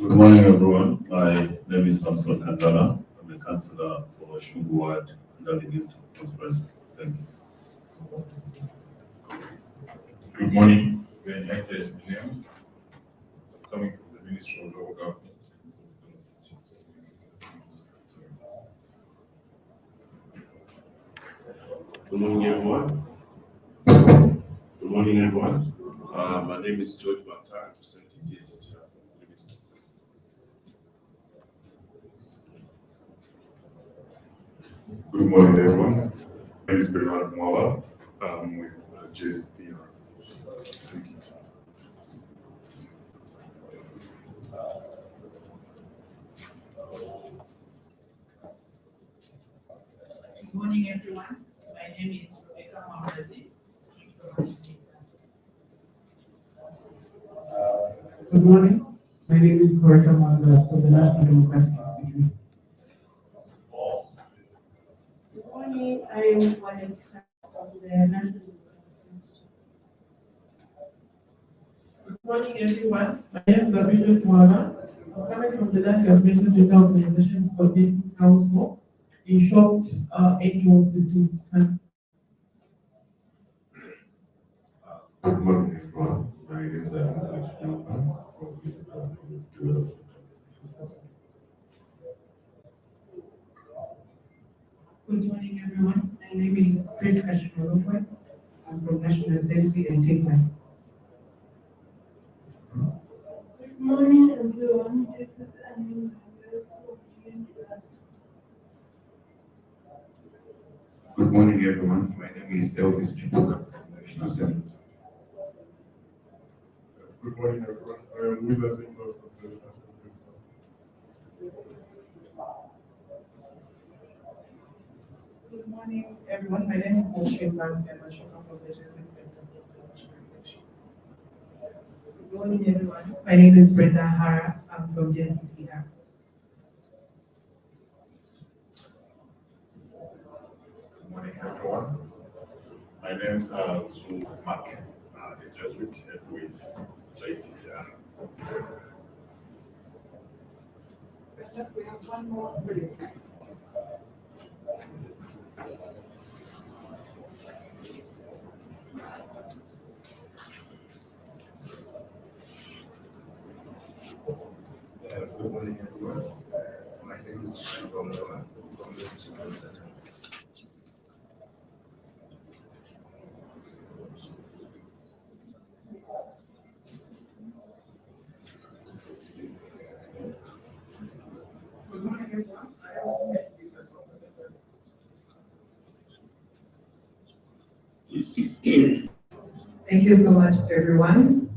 Good morning, everyone. My name is Samson Kandala. I'm a councillor for Shungu Ward of Livingstone. Thank you. Good morning. Ben Hector William, coming from the Ministry of Local Government. Good morning, everyone. Good morning, everyone. My name is George Bata, representing JCTR from Livingstone. Good morning, everyone. My name is Bernard Mwala. With JCTR. Thank you. Good morning, everyone. My name is Rebecca Mamazi. Good morning. My name is Coretta Mazza from the National Democratic Institute. Good morning. I am Vanessa from the National Democratic Institute. Good morning, everyone. My name is Abidjo Tuana. I'm coming from the non-governmental gender organizations coordinating council. In short, NGOCC. Good morning, everyone. My name is Shungu Ward. Good morning, everyone. My name is Chris Ashmolokwe. I'm from National Assembly and Chekman. Good morning, everyone. This is Annie Manuel from UNCLOS. Good morning, everyone. My name is Elvis Chibuka from National Assembly. Good morning, everyone. I am Willa Zingler from the Assembly. Good morning, everyone. My name is Moshe Bansi. I'm from the Jesuit Center for International Reflection. Good morning, everyone. My name is Brenda Hara. I'm from JCTR. Good morning, everyone. My name is Shungu Mark, the Jesuit head with JCTR. We have one more, please. Good morning, everyone. My name is Shungu Ward from Livingstone. Good morning, everyone. Thank you so much, everyone.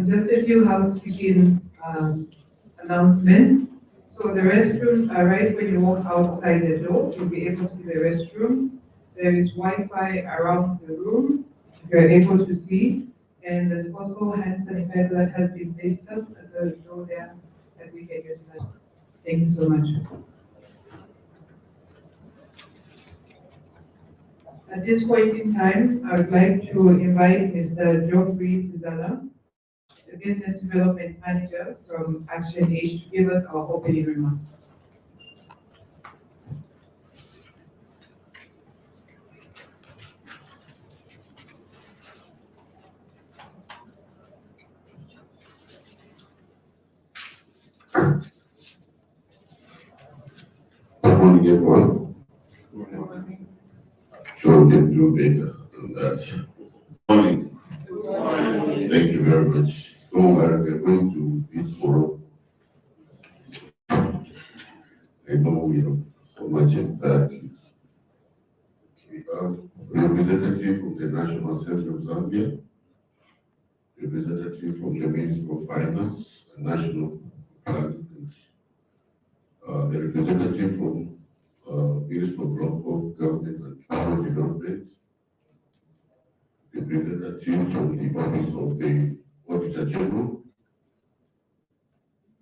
Just a few housekeeping announcements. So the restrooms are right when you walk outside the door. You'll be able to see the restrooms. There is Wi-Fi around the room, if you're able to see. And there's also hand sanitizer that has been placed just at the door there that we can utilize. Thank you so much. At this point in time, I would like to invite Mr. Geoffrey Sizala, the Business Development Manager from Action Aid, to give us our opening remarks. Good morning, everyone. Sure, we can do better than that. Morning. Thank you very much. So, we're going to this forum. I know we have so much anxiety. We have representative from the National Assembly of Zambia, representative from the Ministry of Finance and National Planning, the representative from Ministry of Local Government and Tribal Development, the representative from the Office of the Auditor General,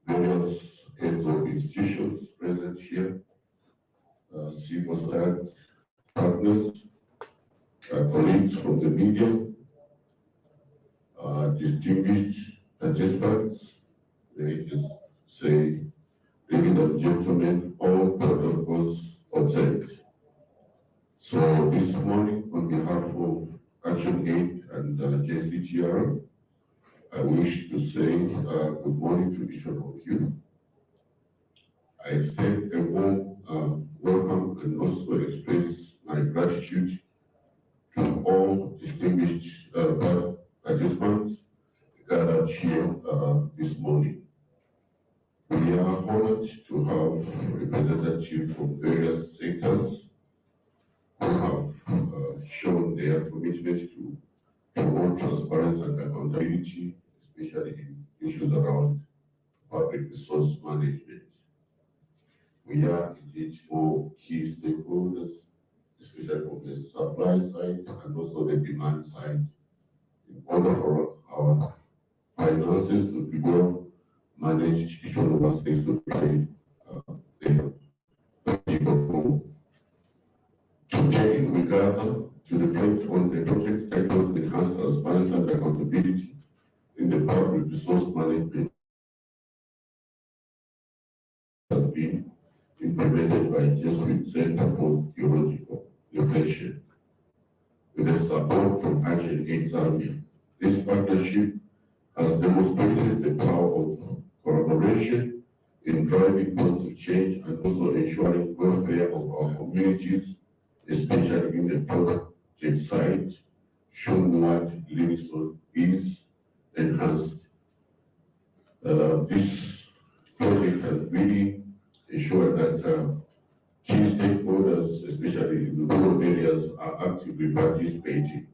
various heads of institutions present here, civil society partners, colleagues from the media, distinguished participants, the say, ladies and gentlemen, all protocols observed. So this morning, on behalf of Action Aid and JCTR, I wish to say good morning to each one of you. I extend a warm welcome and also express my gratitude to all distinguished participants gathered here this morning. We are honored to have representatives from various sectors who have shown their commitment to promote transparency and accountability, especially in issues around public resource management. We are indeed for key stakeholders, especially from the supply side and also the demand side, in order for our finances to be well managed. Each one of us needs to play their particular role. Today, we gather to reflect on the project titled Enhanced Transparency and Accountability in the Public Resource Management has been implemented by Jesuit Center for Theological Reflection with the support from Action Aid Zambia. This partnership has demonstrated the power of collaboration in driving positive change and also ensuring welfare of our communities, especially in the project site. Shungu Ward of Livingstone is enhanced. This project has really ensured that key stakeholders, especially in the rural areas, are actively participating,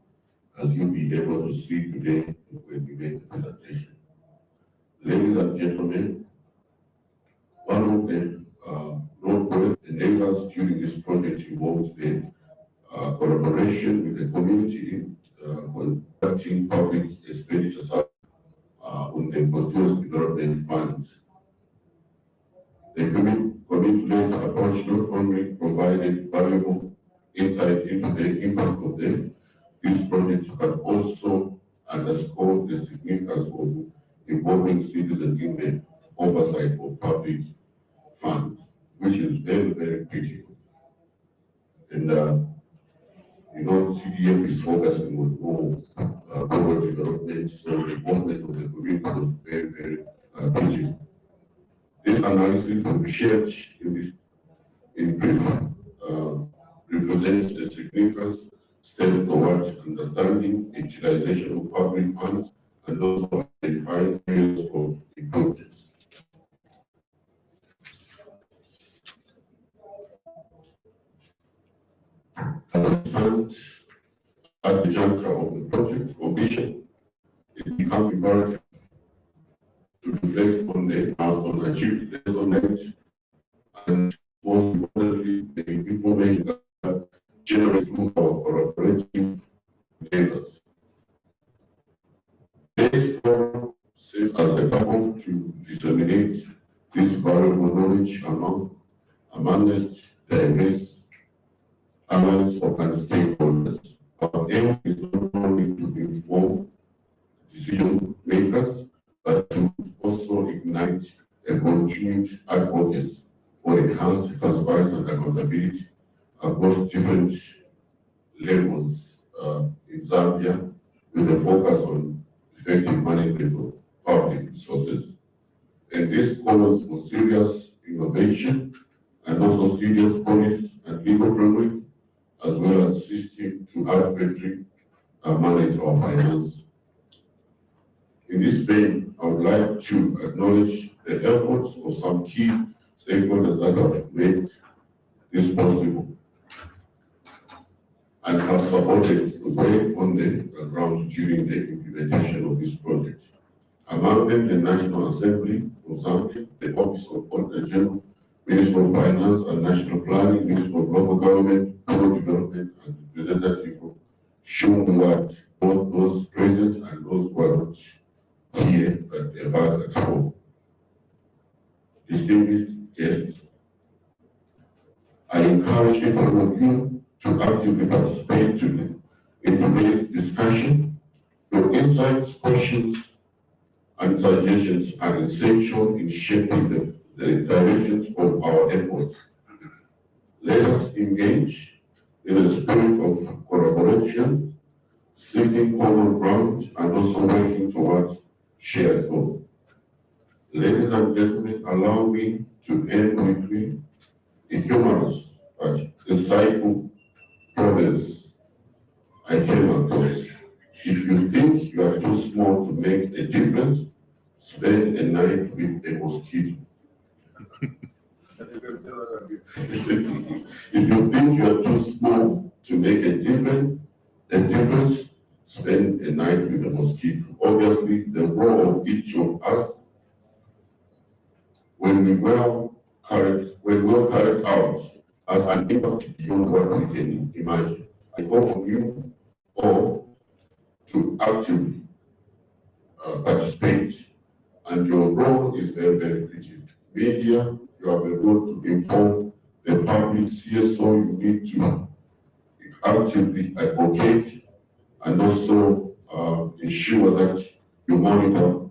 as you'll be able to see today when we make the presentation. Ladies and gentlemen, one of the noteworthy enablers during this project involves the collaboration with the community conducting public expenditures on the continuous development funds. The community-led approach not only provided valuable insight into the impact of this project, but also underscored the significance of involving citizens in the oversight of public funds, which is very, very critical. And CDF is focusing on more rural development, so the involvement of the community was very, very critical. This analysis will be shared in brief represents a significant step towards understanding the utilization of public funds and also identifying areas of improvement. At the juncture of the project or vision, it becomes imperative to reflect on the milestone achieved, resonate, and most importantly, the information that generates through our collaborative endeavors. This forum serves as a platform to disseminate this valuable knowledge amongst the diverse alliance of stakeholders. Our aim is not only to inform decision makers, but to also ignite a continued advocacy for enhanced transparency and accountability across different levels in Zambia, with a focus on effective management of public resources. And this calls for serious innovation and also serious policy and legal framework, as well as system to adequately manage our finance. In this vein, I would like to acknowledge the efforts of some key stakeholders that have made this possible and have supported the work on the ground during the implementation of this project. Among them, the National Assembly of Zambia, the Office of Auditor General, Ministry of Finance and National Planning, Ministry of Local Government, Rural Development, and representative of Shungu Ward, both those present and those who are not here but about at home. Distinguished guests, I encourage each one of you to actively participate in today's discussion. Your insights, questions, and suggestions are essential in shaping the directions of our efforts. Let us engage in a spirit of collaboration, seeking common ground, and also working towards shared goals. Ladies and gentlemen, allow me to end with a humorous but insightful promise I came across. If you think you are too small to make a difference, spend a night with a mosquito. If you think you are too small to make a difference, spend a night with a mosquito. Obviously, the role of each of us, when well carried out, as an impact beyond what we can imagine. I call on you all to actively participate, and your role is very, very critical. Media, you have a role to inform the public. CSO, you need to actively advocate and also ensure that you monitor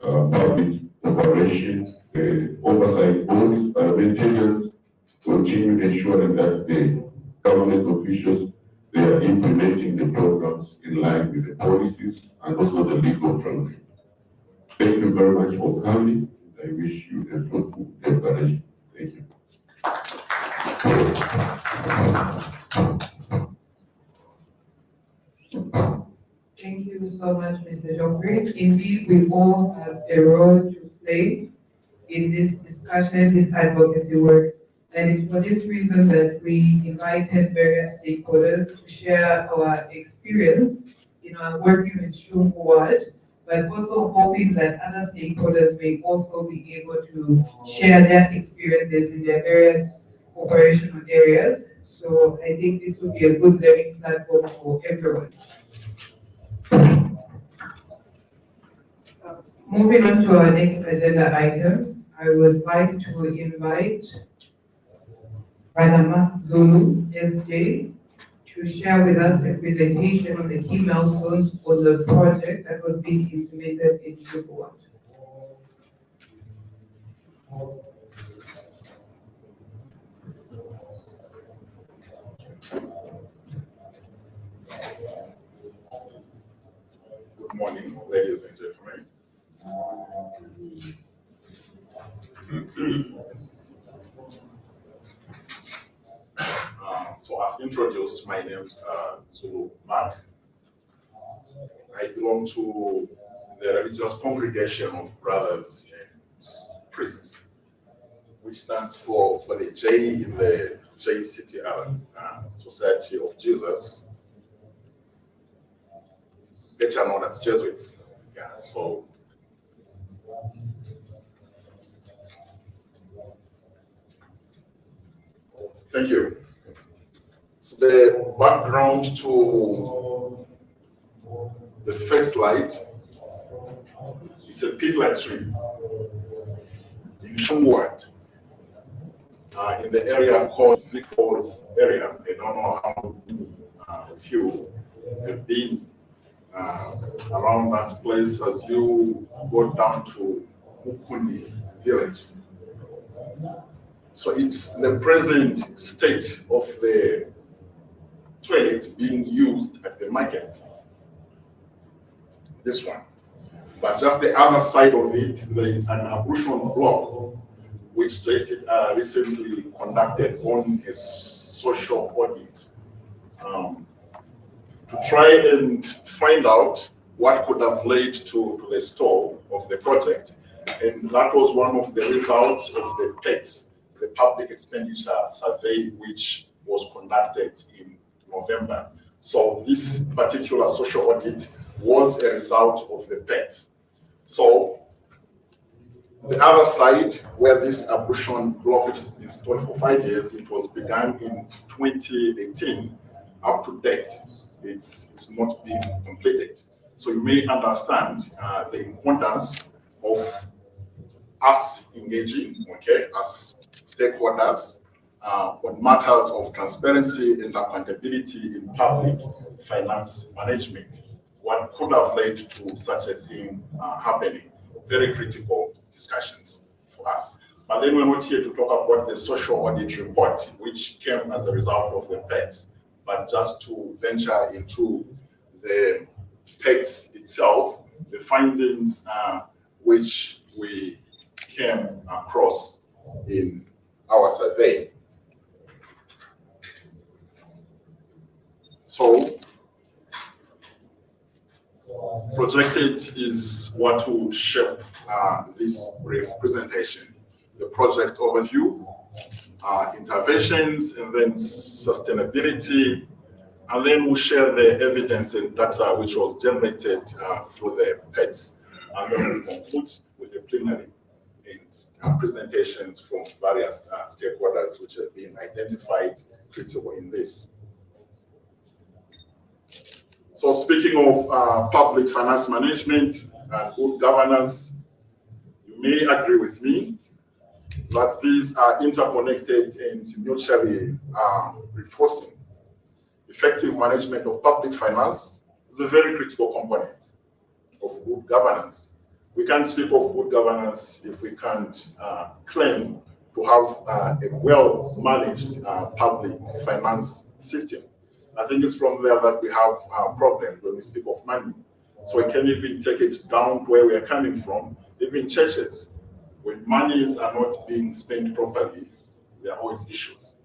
public operation, oversight bodies, parliamentarians, continue ensuring that the government officials, they are implementing the programs in line with the policies and also the legal framework. Thank you very much for coming. I wish you a fruitful preparation. Thank you. Thank you so much, Mr. Joffrey. Indeed, we all have a role to play in this discussion, this advocacy work. And it's for this reason that we invited various stakeholders to share our experience in our working with Shungu Ward, but also hoping that other stakeholders may also be able to share their experiences in their various operational areas. So I think this will be a good learning platform for everyone. Moving on to our next agenda item, I would like to invite Ranama Zulu, SJ, to share with us a presentation on the key milestones for the project that was being implemented in Shungu Ward. Good morning, ladies and gentlemen. So as introduced, my name is Zulu Mark. I belong to the religious congregation of brothers and priests, which stands for the J in the JCTR, Society of Jesus, better known as Jesuits. Yeah, so thank you. So the background to the first slide is a peatland tree in Shungu Ward, in the area called Victor's area. I don't know how few have been around that place as you go down to Mukundi village. So it's the present state of the toilet being used at the market. This one. But just the other side of it, there is an ablution block which JCTR recently conducted on a social audit to try and find out what could have led to the stall of the project. And that was one of the results of the PEX, the Public Expenditure Survey, which was conducted in November. So this particular social audit was a result of the PEX. So the other side, where this ablution block has been installed for 5 years, it was begun in 2018, up to date. It's not been completed. So you may understand the importance of us engaging, okay, as stakeholders on matters of transparency and accountability in public finance management. what could have led to such a thing happening. Very critical discussions for us. But then we're not here to talk about the social audit report, which came as a result of the PETs, but just to venture into the PETs itself, the findings which we came across in our survey. So, projected is what will shape this brief presentation. The project overview, interventions, and then sustainability, and then we'll share the evidence and data which was generated through the PETs, and then we conclude with a plenary and presentations from various stakeholders which have been identified critical in this. So speaking of public finance management and good governance, you may agree with me that these are interconnected and mutually reinforcing. Effective management of public finance is a very critical component of good governance. We can't speak of good governance if we can't claim to have a well-managed public finance system. I think it's from there that we have problems when we speak of money. So we can even take it down to where we are coming from, even churches. When monies are not being spent properly, there are always issues.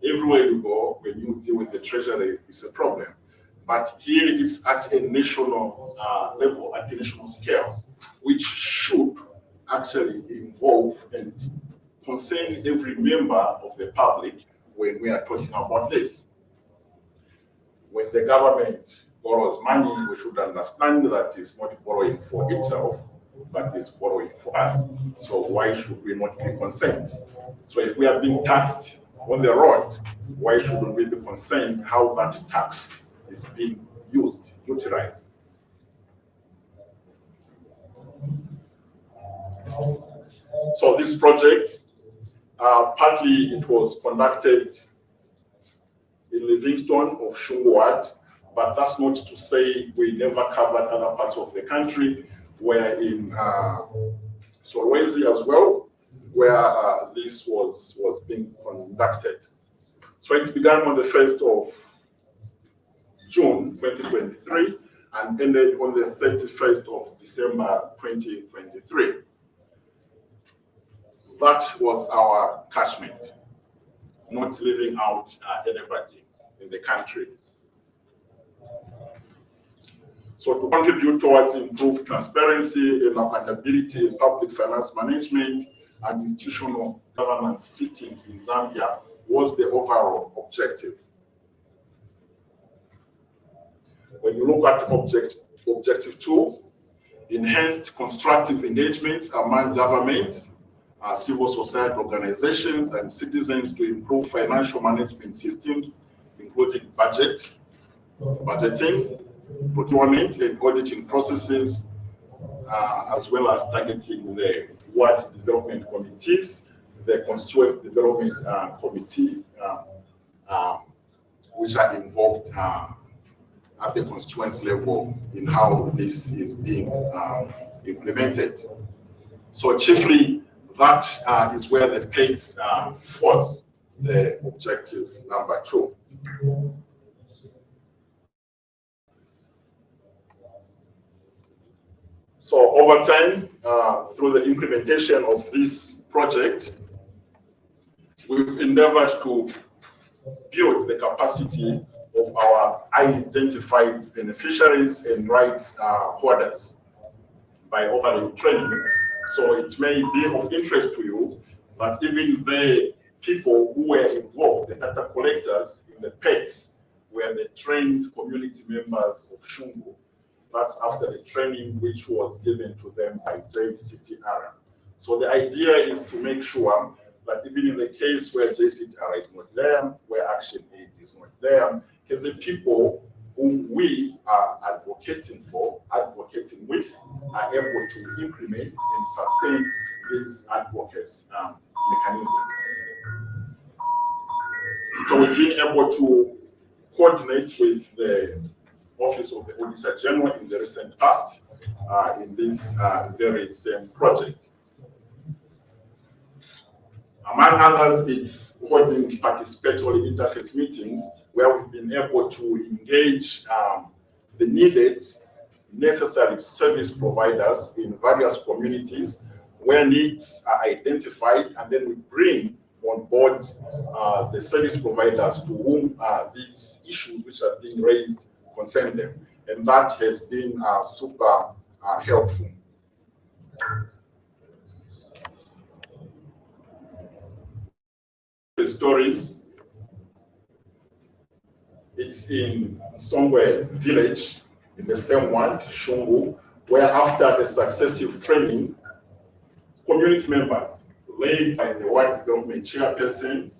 Everywhere you go, when you deal with the treasury, it's a problem. But here it's at a national level, at a national scale, which should actually involve and concern every member of the public when we are talking about this. When the government borrows money, we should understand that it's not borrowing for itself, but it's borrowing for us. So why should we not be concerned? So if we are being taxed on the road, why shouldn't we be concerned how that tax is being used, utilized? So this project, partly it was conducted in Livingstone of Shungu Ward, but that's not to say we never covered other parts of the country. We're in Solwezi as well, where this was being conducted. So it began on the 1st of June 2023 and ended on the 31st of December 2023. That was our catchment, not leaving out anybody in the country. So to contribute towards improved transparency and accountability in public finance management and institutional governance systems in Zambia was the overall objective. When you look at objective 2, enhanced constructive engagement among government, civil society organizations, and citizens to improve financial management systems, including budgeting, procurement, and auditing processes, as well as targeting the ward development committees, the constituent development committee, which are involved at the constituency level in how this is being implemented. So chiefly, that is where the PETs force the objective number 2. So over time, through the implementation of this project, we've endeavored to build the capacity of our identified beneficiaries and right holders by offering training. So it may be of interest to you that even the people who were involved, the data collectors in the PETs, were the trained community members of Shungu. That's after the training which was given to them by JCTR. So the idea is to make sure that even in the case where JCTR is not there, where Action Aid is not there, the people whom we are advocating with, are able to implement and sustain these advocacy mechanisms. So we've been able to coordinate with the Office of the Auditor General in the recent past in this very same project. Among others, it's holding participatory interface meetings where we've been able to engage the needed, necessary service providers in various communities where needs are identified, and then we bring on board the service providers to whom these issues which are being raised concern them. And that has been super helpful. The stories, it's in somewhere village in the same one, Shungu, where after the successive training, community members led by the ward development chairperson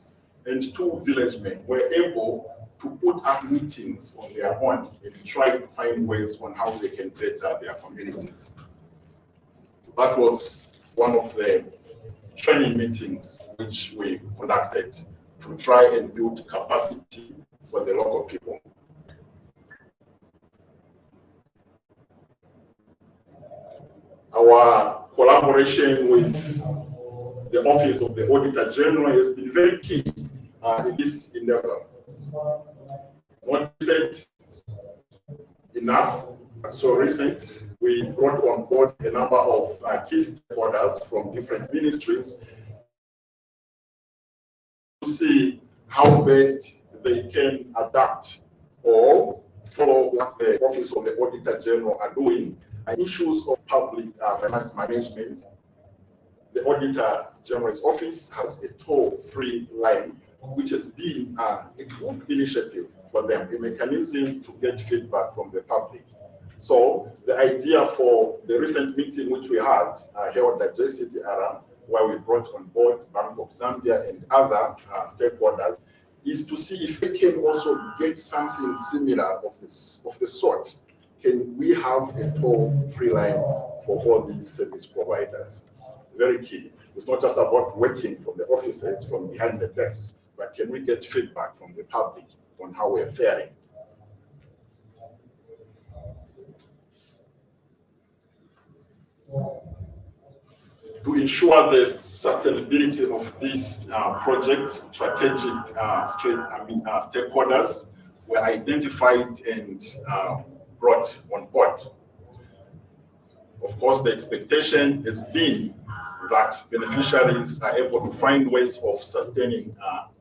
and 2 village men were able to put up meetings on their own and try to find ways on how they can better their communities. That was one of the training meetings which we conducted to try and build capacity for the local people. Our collaboration with the Office of the Auditor General has been very key in this endeavor. Not recent enough, but so recent, we brought on board a number of key stakeholders from different ministries to see how best they can adapt or follow what the Office of the Auditor General are doing. Issues of public finance management, the Auditor General's office has a toll-free line, which has been a good initiative for them, a mechanism to get feedback from the public. So the idea for the recent meeting which we had held at JCTR, where we brought on board Bank of Zambia and other stakeholders, is to see if we can also get something similar of the sort. Can we have a toll-free line for all these service providers? Very key. It's not just about working from the offices, from behind the desks, but can we get feedback from the public on how we're faring? To ensure the sustainability of this project, strategic stakeholders were identified and brought on board. Of course, the expectation has been that beneficiaries are able to find ways of sustaining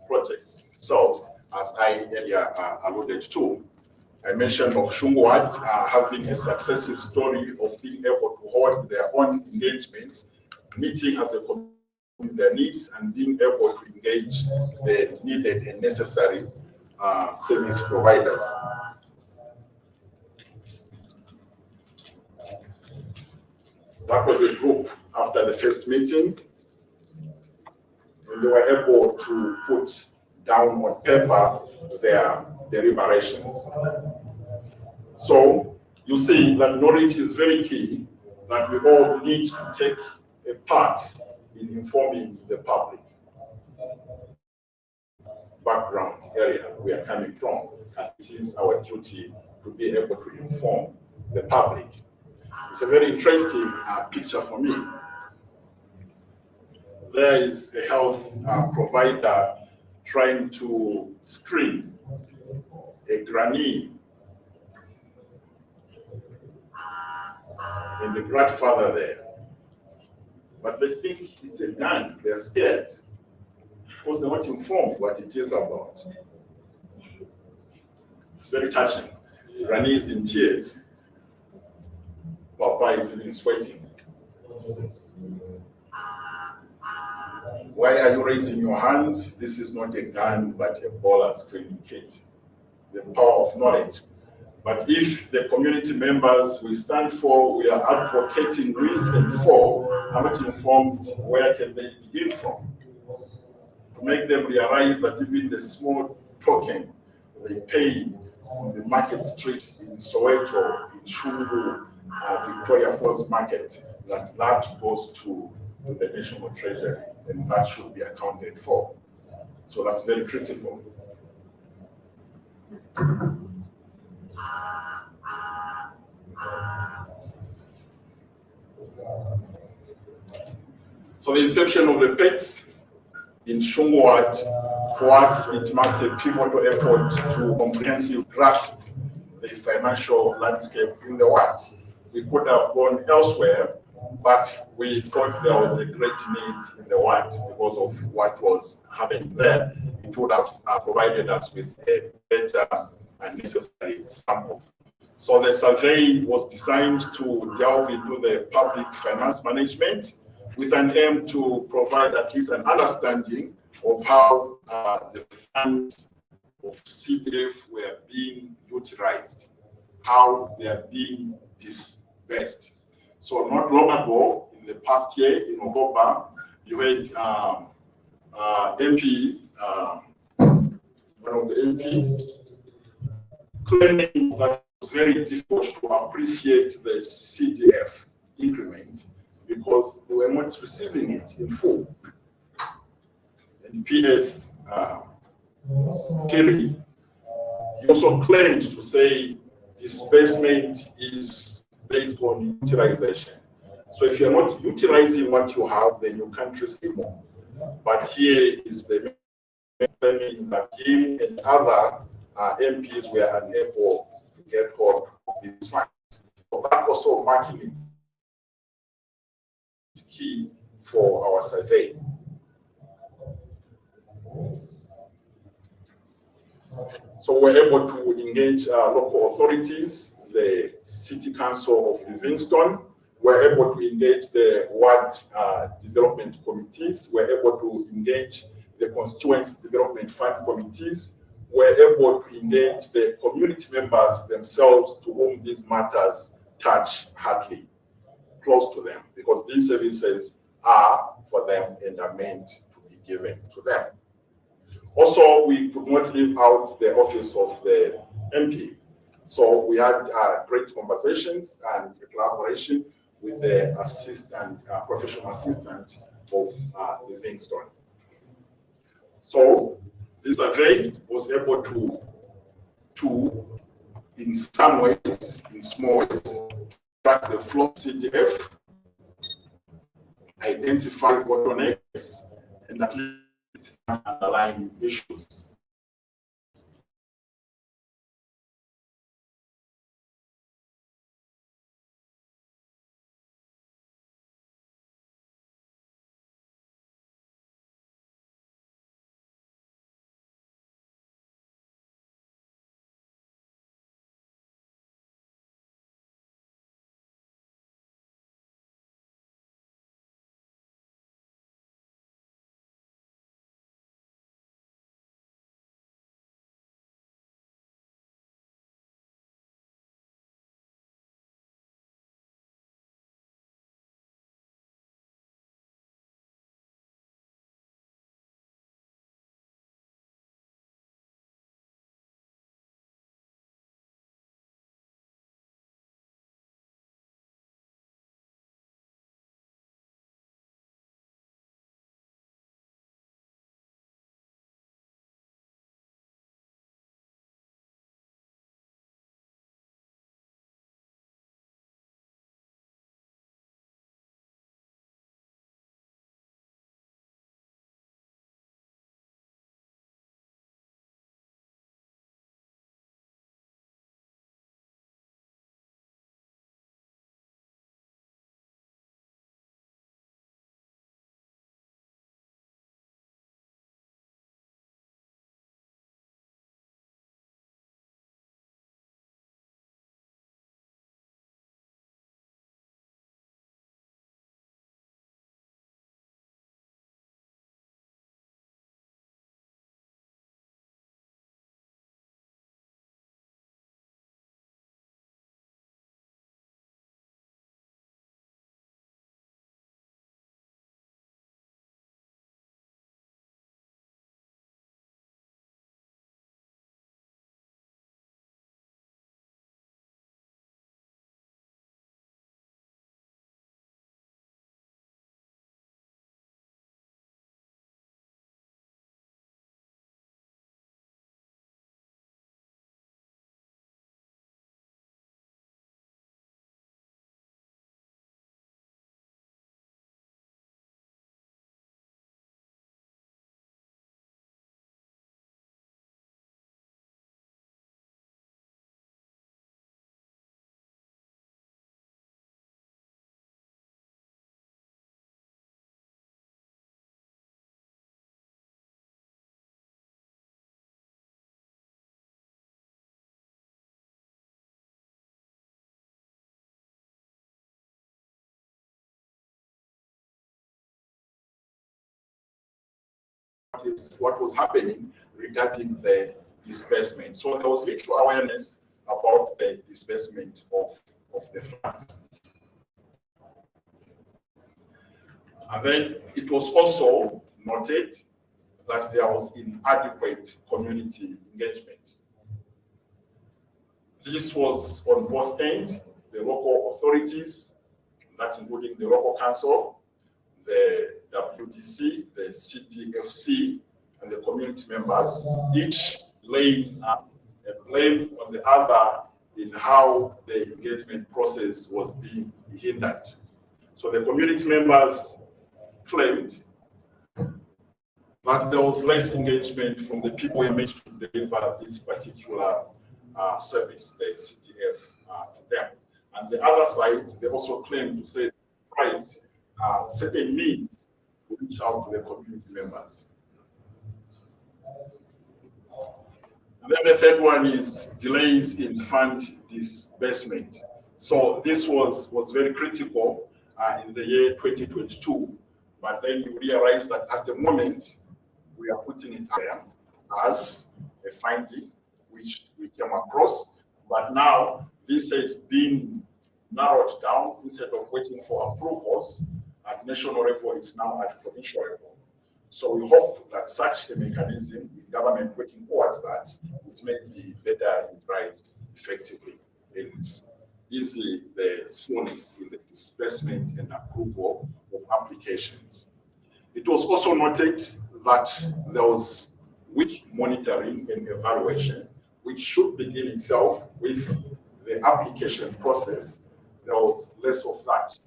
projects themselves, as I earlier alluded to. I mentioned of Shungu Ward having a successive story of being able to hold their own engagements, meeting as a community with their needs and being able to engage the needed and necessary service providers. That was the group after the first meeting, and they were able to put down on paper their deliberations. So you see that knowledge is very key, that we all need to take a part in informing the public. Background area we are coming from, and it is our duty to be able to inform the public. It's a very interesting picture for me. There is a health provider trying to screen a granny and the grandfather there. But they think it's a gun, they're scared because they're not informed what it is about. It's very touching. Granny is in tears. Papa is even sweating. Why are you raising your hands? This is not a gun, but a baller screening kit. The power of knowledge. But if the community members we stand for, we are advocating with and for, are not informed, where can they begin from? To make them realize that even the small token they pay on the market street in Soweto, in Shungu, Victoria Falls Market, that goes to the National Treasury, and that should be accounted for. So that's very critical. So the inception of the PETs in Shungu Ward, for us, it marked a pivotal effort to comprehensively grasp the financial landscape in the ward. We could have gone elsewhere, but we thought there was a great need in the ward because of what was happening there. It would have provided us with a better and necessary sample. So the survey was designed to delve into the public finance management with an aim to provide at least an understanding of how the funds of CTF were being utilized, how they are being dispersed. So not long ago, in the past year, in October, you had MP, one of the MPs, claiming that it was very difficult to appreciate the CDF increment because they were not receiving it in full. And PS Kerry, he also claimed to say disbursement is based on utilization. So if you're not utilizing what you have, then you can't receive more. But here is the claiming that him and other MPs were unable to get hold of these funds. So that also marking it key for our survey. So we're able to engage local authorities, the City Council of Livingstone. We're able to engage the ward development committees. We're able to engage the constituency development fund committees. We're able to engage the community members themselves to whom these matters touch hardly, close to them, because these services are for them and are meant to be given to them. Also, we could not leave out the office of the MP. So we had great conversations and collaboration with the assistant, professional assistant of Livingstone. So this survey was able to, in some ways, in small ways, track the flow CDF, identify bottlenecks, and at least underlying issues. what was happening regarding the disbursement. So there was little awareness about the disbursement of the funds. And then it was also noted that there was inadequate community engagement. This was on both ends, the local authorities, that's including the local council, the WDC, the CDFC, and the community members, each laying a blame on the other in how the engagement process was being hindered. So the community members claimed that there was less engagement from the people who managed to deliver this particular service, the CTF, to them. And the other side, they also claimed to say, right, certain needs to reach out to the community members. And then the third one is delays in fund disbursement. So this was very critical in the year 2022, but then you realize that at the moment, we are putting it there as a finding, which we came across, but now this has been narrowed down. Instead of waiting for approvals at national level, it's now at provincial level. So we hope that such a mechanism, with government working towards that, it may be better utilized effectively and easy the slowness in the disbursement and approval of applications. It was also noted that there was weak monitoring and evaluation, which should begin itself with the application process. There was less of that.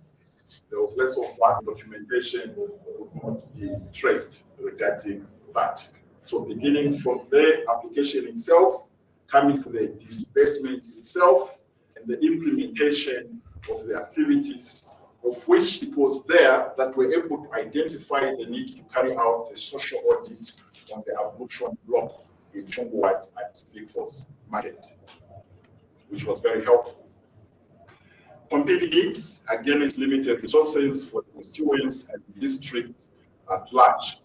There was less of that. Documentation would not be traced regarding that. So beginning from the application itself, coming to the disbursement itself, and the implementation of the activities of which it was there that we're able to identify the need to carry out a social audit on the ablution block in Shungu Ward at Victor's Market, which was very helpful. Competing needs against limited resources for the constituents and the district at large.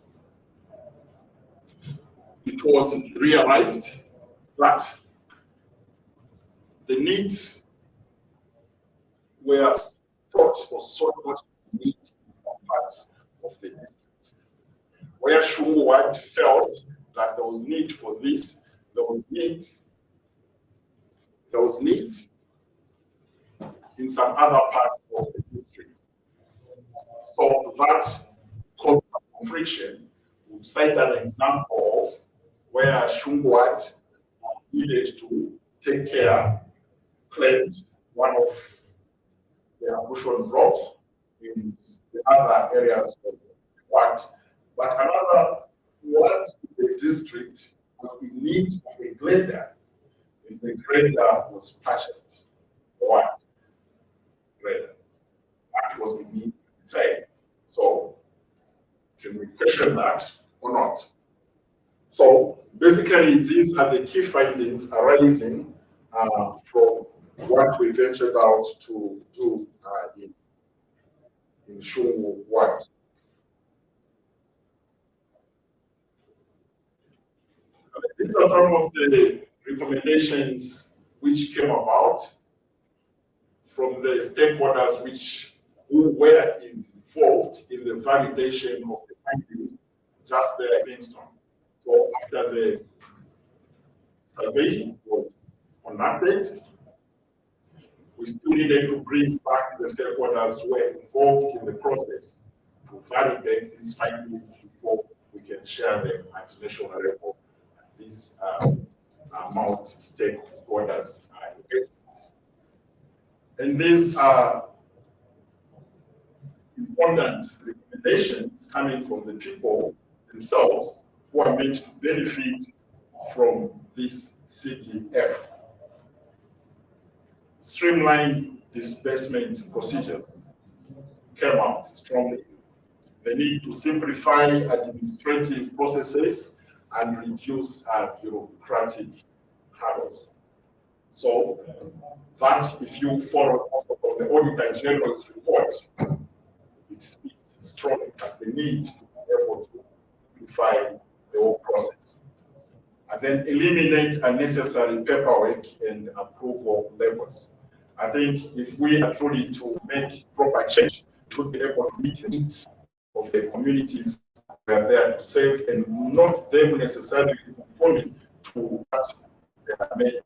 It was realized that the needs were thought or sought not needs in some parts of the district. Where Shungu Ward felt that there was need for this, there was need in some other parts of the district. So that caused some friction. We'll cite an example of where Shungu Ward needed to take care, claimed one of the ablution blocks in the other areas of the ward. But another ward in the district was in need of a grader, and the grader was purchased. One grader. That was in need at the time. So, can we question that or not? So, basically, these are the key findings arising from what we ventured out to do in Shungu Ward. These are some of the recommendations which came about from the stakeholders who were involved in the validation of the findings just there in Livingstone. So after the survey was conducted, we still needed to bring back the stakeholders who were involved in the process to validate these findings before we can share them at national level. These multi-stakeholders are engaged. And these are important recommendations coming from the people themselves who are meant to benefit from this CTF. Streamlined disbursement procedures came out strongly. The need to simplify administrative processes and reduce bureaucratic hurdles. So that if you follow the Auditor General's report, it speaks strongly as the need to be able to simplify the whole process. And then eliminate unnecessary paperwork and approval levels. I think if we are truly to make proper change, we should be able to meet the needs of the communities we are there to serve, and not them necessarily conforming to what they are made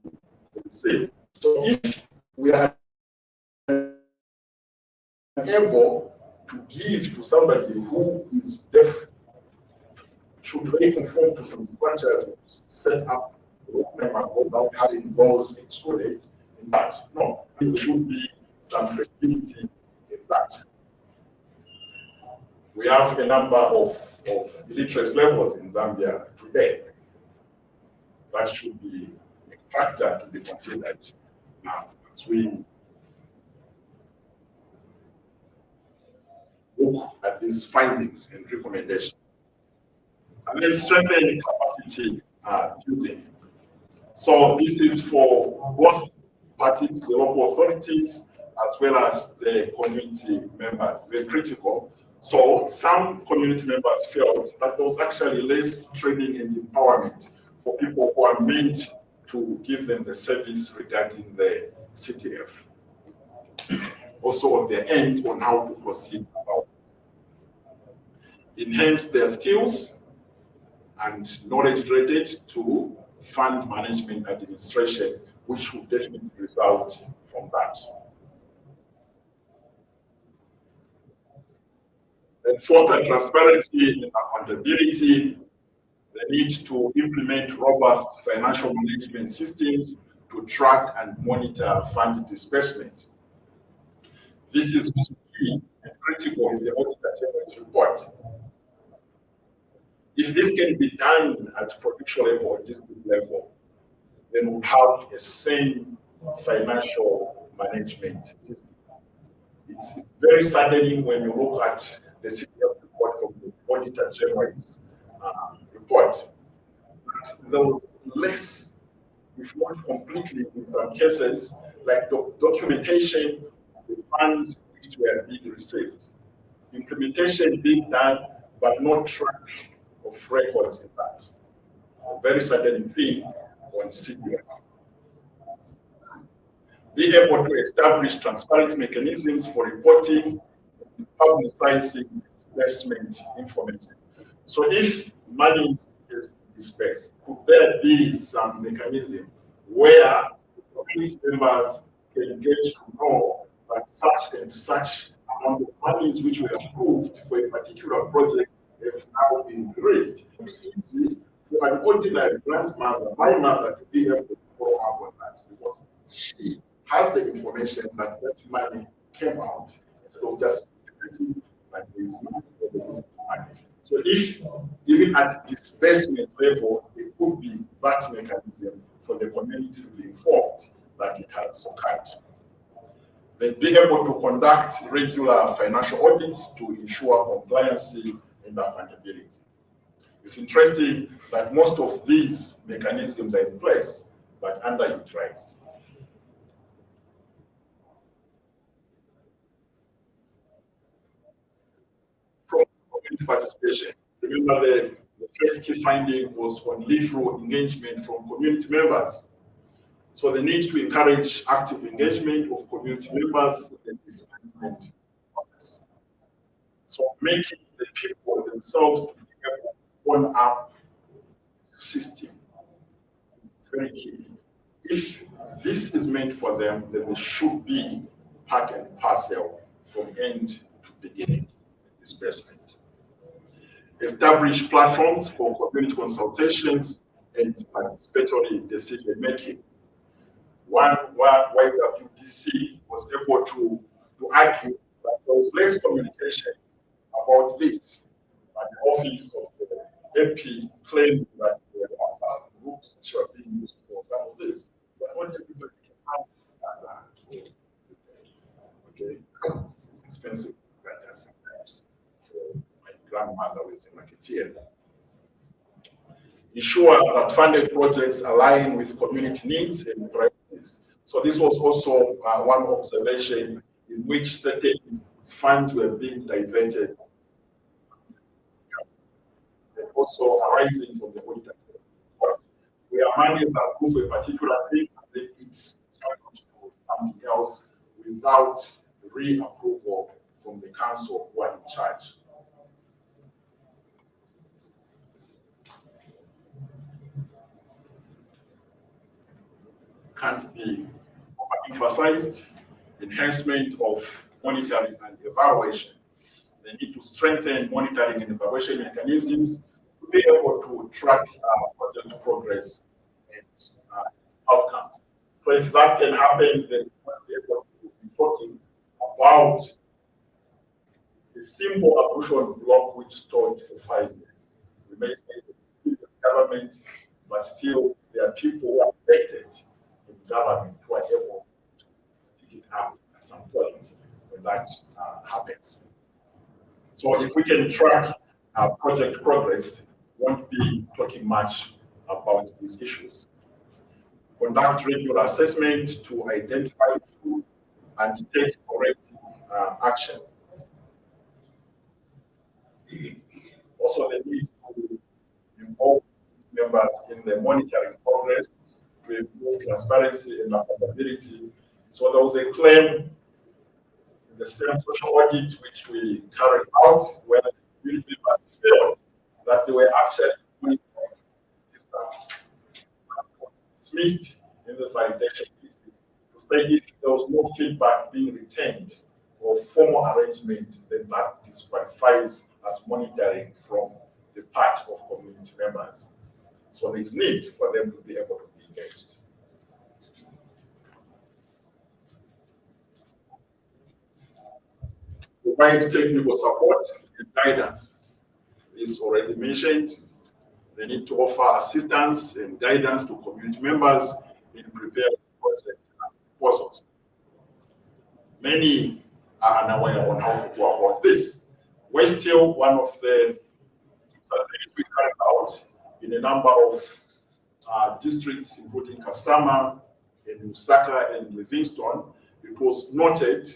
to serve. So if we are able to give to somebody who is deaf, should they conform to some structures set up a long time ago without having those excluded in that? No, there should be some flexibility in that. We have a number of illiteracy levels in Zambia today. That should be a factor to be considered as we look at these findings and recommendations. And then strengthen capacity building. So this is for both parties, the local authorities, as well as the community members. Very critical. So some community members felt that there was actually less training and empowerment for people who are meant to give them the service regarding the CTF. Also on their end on how to proceed about it. Enhance their skills and knowledge related to fund management administration, which will definitely result from that. And foster transparency and accountability, the need to implement robust financial management systems to track and monitor fund disbursement. This is key and critical in the Auditor General's report. If this can be done at provincial level or district level, then we'll have a sane financial management system. It's very saddening when you look at the CTF report from the Auditor General's report. There was less, if not completely in some cases, like documentation of the funds which were being received. Implementation being done, but not track of records in that. A very saddening thing on CTF. Be able to establish transparent mechanisms for reporting and publicizing disbursement information. So if money is dispersed, could there be some mechanism where community members can get to know that such and such amount of monies which were approved for a particular project have now been raised? It would be easy for an ordinary grandmother, my mother, to be able to follow up on that, because she has the information that that money came out instead of just like this money. So if even at disbursement level, it could be that mechanism for the community to be informed that it has occurred. Then be able to conduct regular financial audits to ensure compliance and accountability. It's interesting that most of these mechanisms are in place, but underutilized. From community participation, remember the first key finding was on literal engagement from community members. So the need to encourage active engagement of community members in the disbursement process. So making the people themselves to be able to own up system is very key. If this is meant for them, then they should be part and parcel from end to beginning disbursement. Establish platforms for community consultations and participatory decision making. One where YWDC was able to argue that there was less communication about this. But the office of the MP claimed that there are groups which are being used for some of this. But not everybody can have that. Okay, it's expensive that sometimes for my grandmother who is a marketeer. Ensure that funded projects align with community needs and priorities. So this was also one observation in which certain funds were being diverted. And also arising from the auditor report, where monies are approved for a particular thing and then it's changed to something else without re-approval from the council who are in charge. Can't be emphasized. Enhancement of monitoring and evaluation. They need to strengthen monitoring and evaluation mechanisms to be able to track project progress and outcomes. So if that can happen, then we'll be able to be talking about the simple ablution block which stored for 5 years. We may say the government, but still there are people who are affected in government who are able to pick it up at some point when that happens. So if we can track project progress, we won't be talking much about these issues. Conduct regular assessment to identify issues and take corrective actions. Also, the need to involve members in the monitoring progress to improve transparency and accountability. So there was a claim in the same social audit which we carried out where the community members felt that they were actually monitoring distance, dismissed in the validation meeting to say if there was no feedback being retained or formal arrangement, then that disqualifies as monitoring from the part of community members. So there is need for them to be able to be engaged. Provide technical support and guidance. This already mentioned. They need to offer assistance and guidance to community members in preparing project proposals. Many are unaware on how to go about this. We're still one of the surveys we carried out in a number of districts, including Kasama, and Lusaka, and Livingstone. It was noted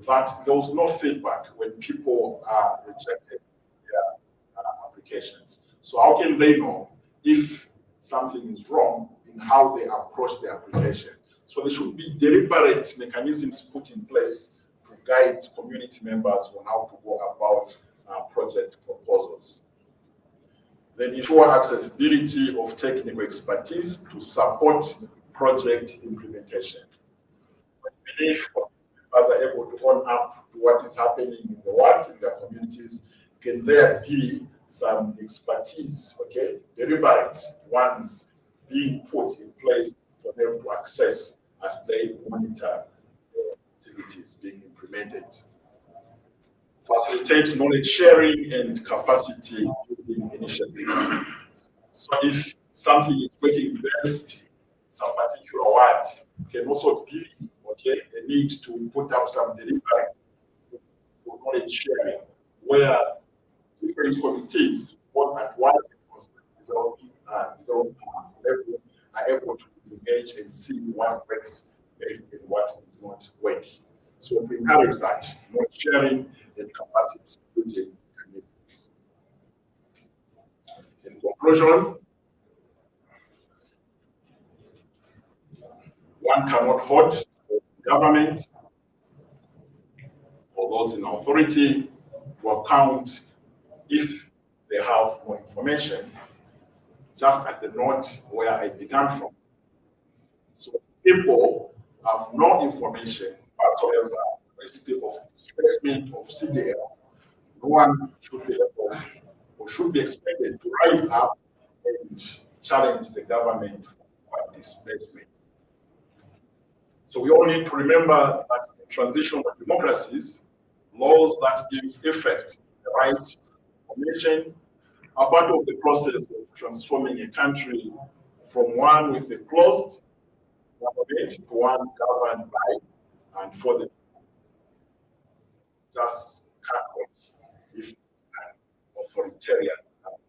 that there was no feedback when people rejected their applications. So how can they know if something is wrong in how they approach the application? So there should be deliberate mechanisms put in place to guide community members on how to go about project proposals. Then ensure accessibility of technical expertise to support project implementation. If members are able to own up to what is happening in the world, in their communities, can there be some expertise, okay, deliberate ones being put in place for them to access as they monitor the activities being implemented. Facilitate knowledge sharing and capacity building initiatives. So if something is working best, some particular word can also be, okay, a need to put up some delivery for knowledge sharing, where different committees, both at one and developing level, are able to engage and see what works best and what does not work. So to encourage that, knowledge sharing and capacity building mechanisms. In conclusion, one cannot hold government or those in authority to account if they have more information, just at the note where I began from. So people have no information whatsoever. We speak of displacement of CDL. No one should be able or should be expected to rise up and challenge the government for displacement. So we all need to remember that in transitional democracies, laws that give effect to the right information are part of the process of transforming a country from one with a closed government to one governed by and for the people. Just can't work if it's an authoritarian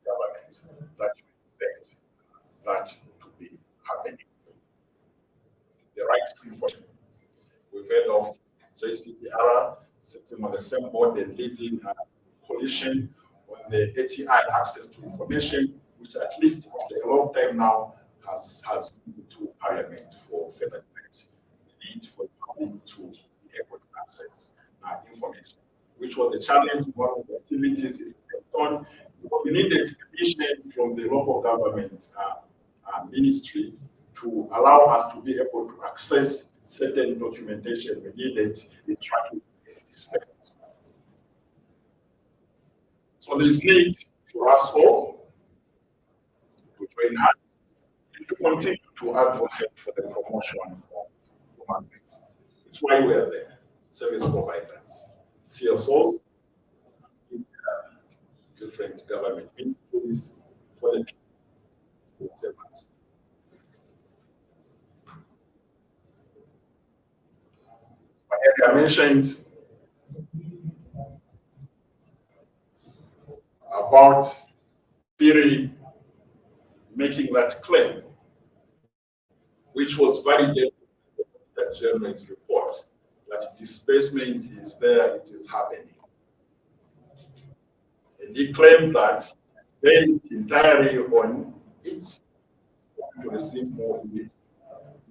government that you expect that to be happening. The right to information. We've heard of JCTR sitting on the same board and leading a coalition on the ATI access to information, which at least for a long time now has been to Parliament for further debate. The need for the public to be able to access information, which was a challenge, one of the activities it kept on. We needed permission from the local government ministry to allow us to be able to access certain documentation we needed in tracking this event. So there is need for us all to join us and to continue to advocate for the promotion of human rights. That's why we are there, service providers, CSOs, different government ministries for the civil servants. I mentioned about Piri making that claim, which was validated in the General's report, that displacement is there, it is happening. And he claimed that based entirely on it to receive more,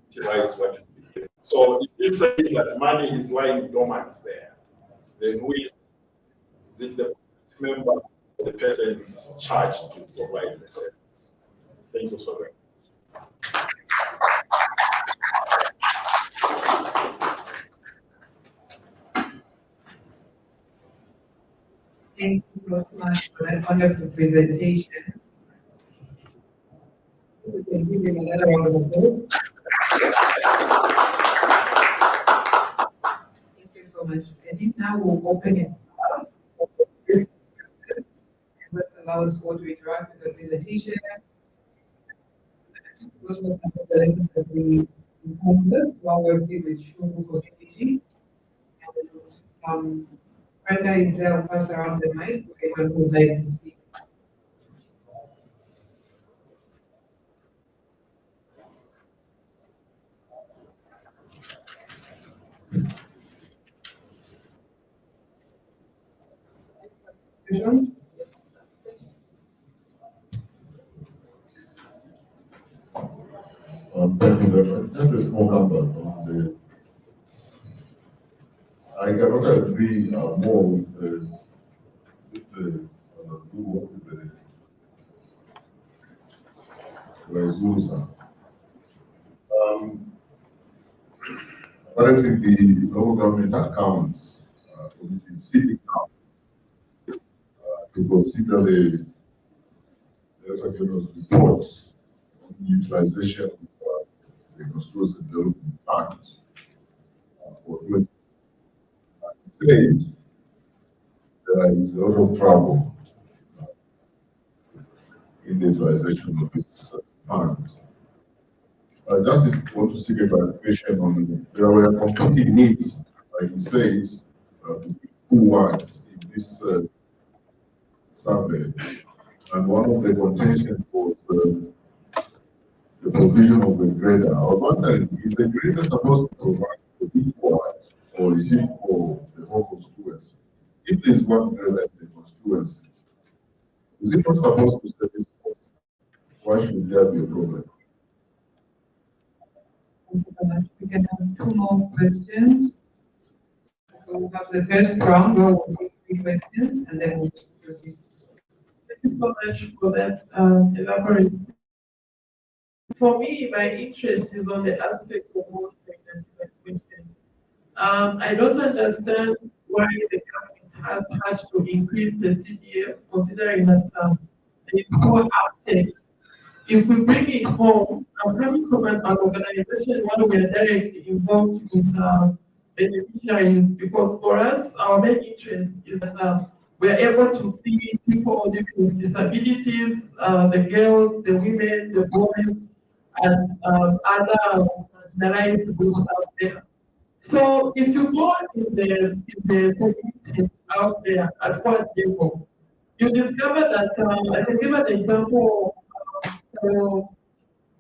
utilize what is being. So if you say that money is lying dormant there, then who is it the member, the person is charged to provide the service? Thank you so much. Thank you so much for that wonderful presentation. We can give him another round of applause. Thank you so much. I think now we'll open it up. Let's allow us all to interact with the presentation. Those were some of the lessons that we encountered while working with Shungu community. Brenda is there, I'll pass around the mic for anyone who would like to speak. Thank you very much. Just a small number on the. I cannot agree more with the who work with the Zusa. Apparently, the local government accounts committee is sitting down to consider the Director General's report on the utilization of the Constituency Development Fund for 20. It says there is a lot of trouble in the utilization of this fund. Just want to seek a clarification on there were competing needs, like he says, two words in this survey, and one of the contentions was the provision of the grader. I was wondering, is the grader supposed to provide for each ward, or is it for the whole constituency? If there is one grader in the constituency, is it not supposed to service both? Why should there be a problem? Thank you so much. We can have two more questions. So we'll have the first round where we'll take 3 questions and then we'll proceed. Thank you so much for that elaborate. For me, my interest is on the aspect of more pregnancy. I don't understand why the government has had to increase the CDF, considering that there is more uptake. If we bring it home, I'm coming from an organization where we are directly involved with beneficiaries, because for us, our main interest is that we are able to see people living with disabilities, the girls, the women, the boys, and other marginalized groups out there. So if you go in the communities out there at what level, you discover that I can give an example of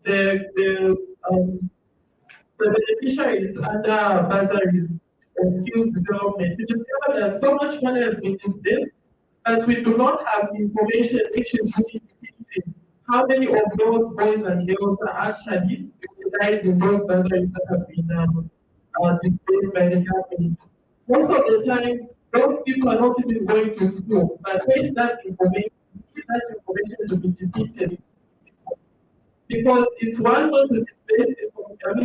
the beneficiaries under bursaries and skills development. You discover that so much money has been invested, but we do not have information which is really depicting how many of those boys and girls are actually utilizing those boundaries that have been displayed by the government. Most of the time, those people are not even going to school, but where is that information to be depicted? Because it's one way to dispense,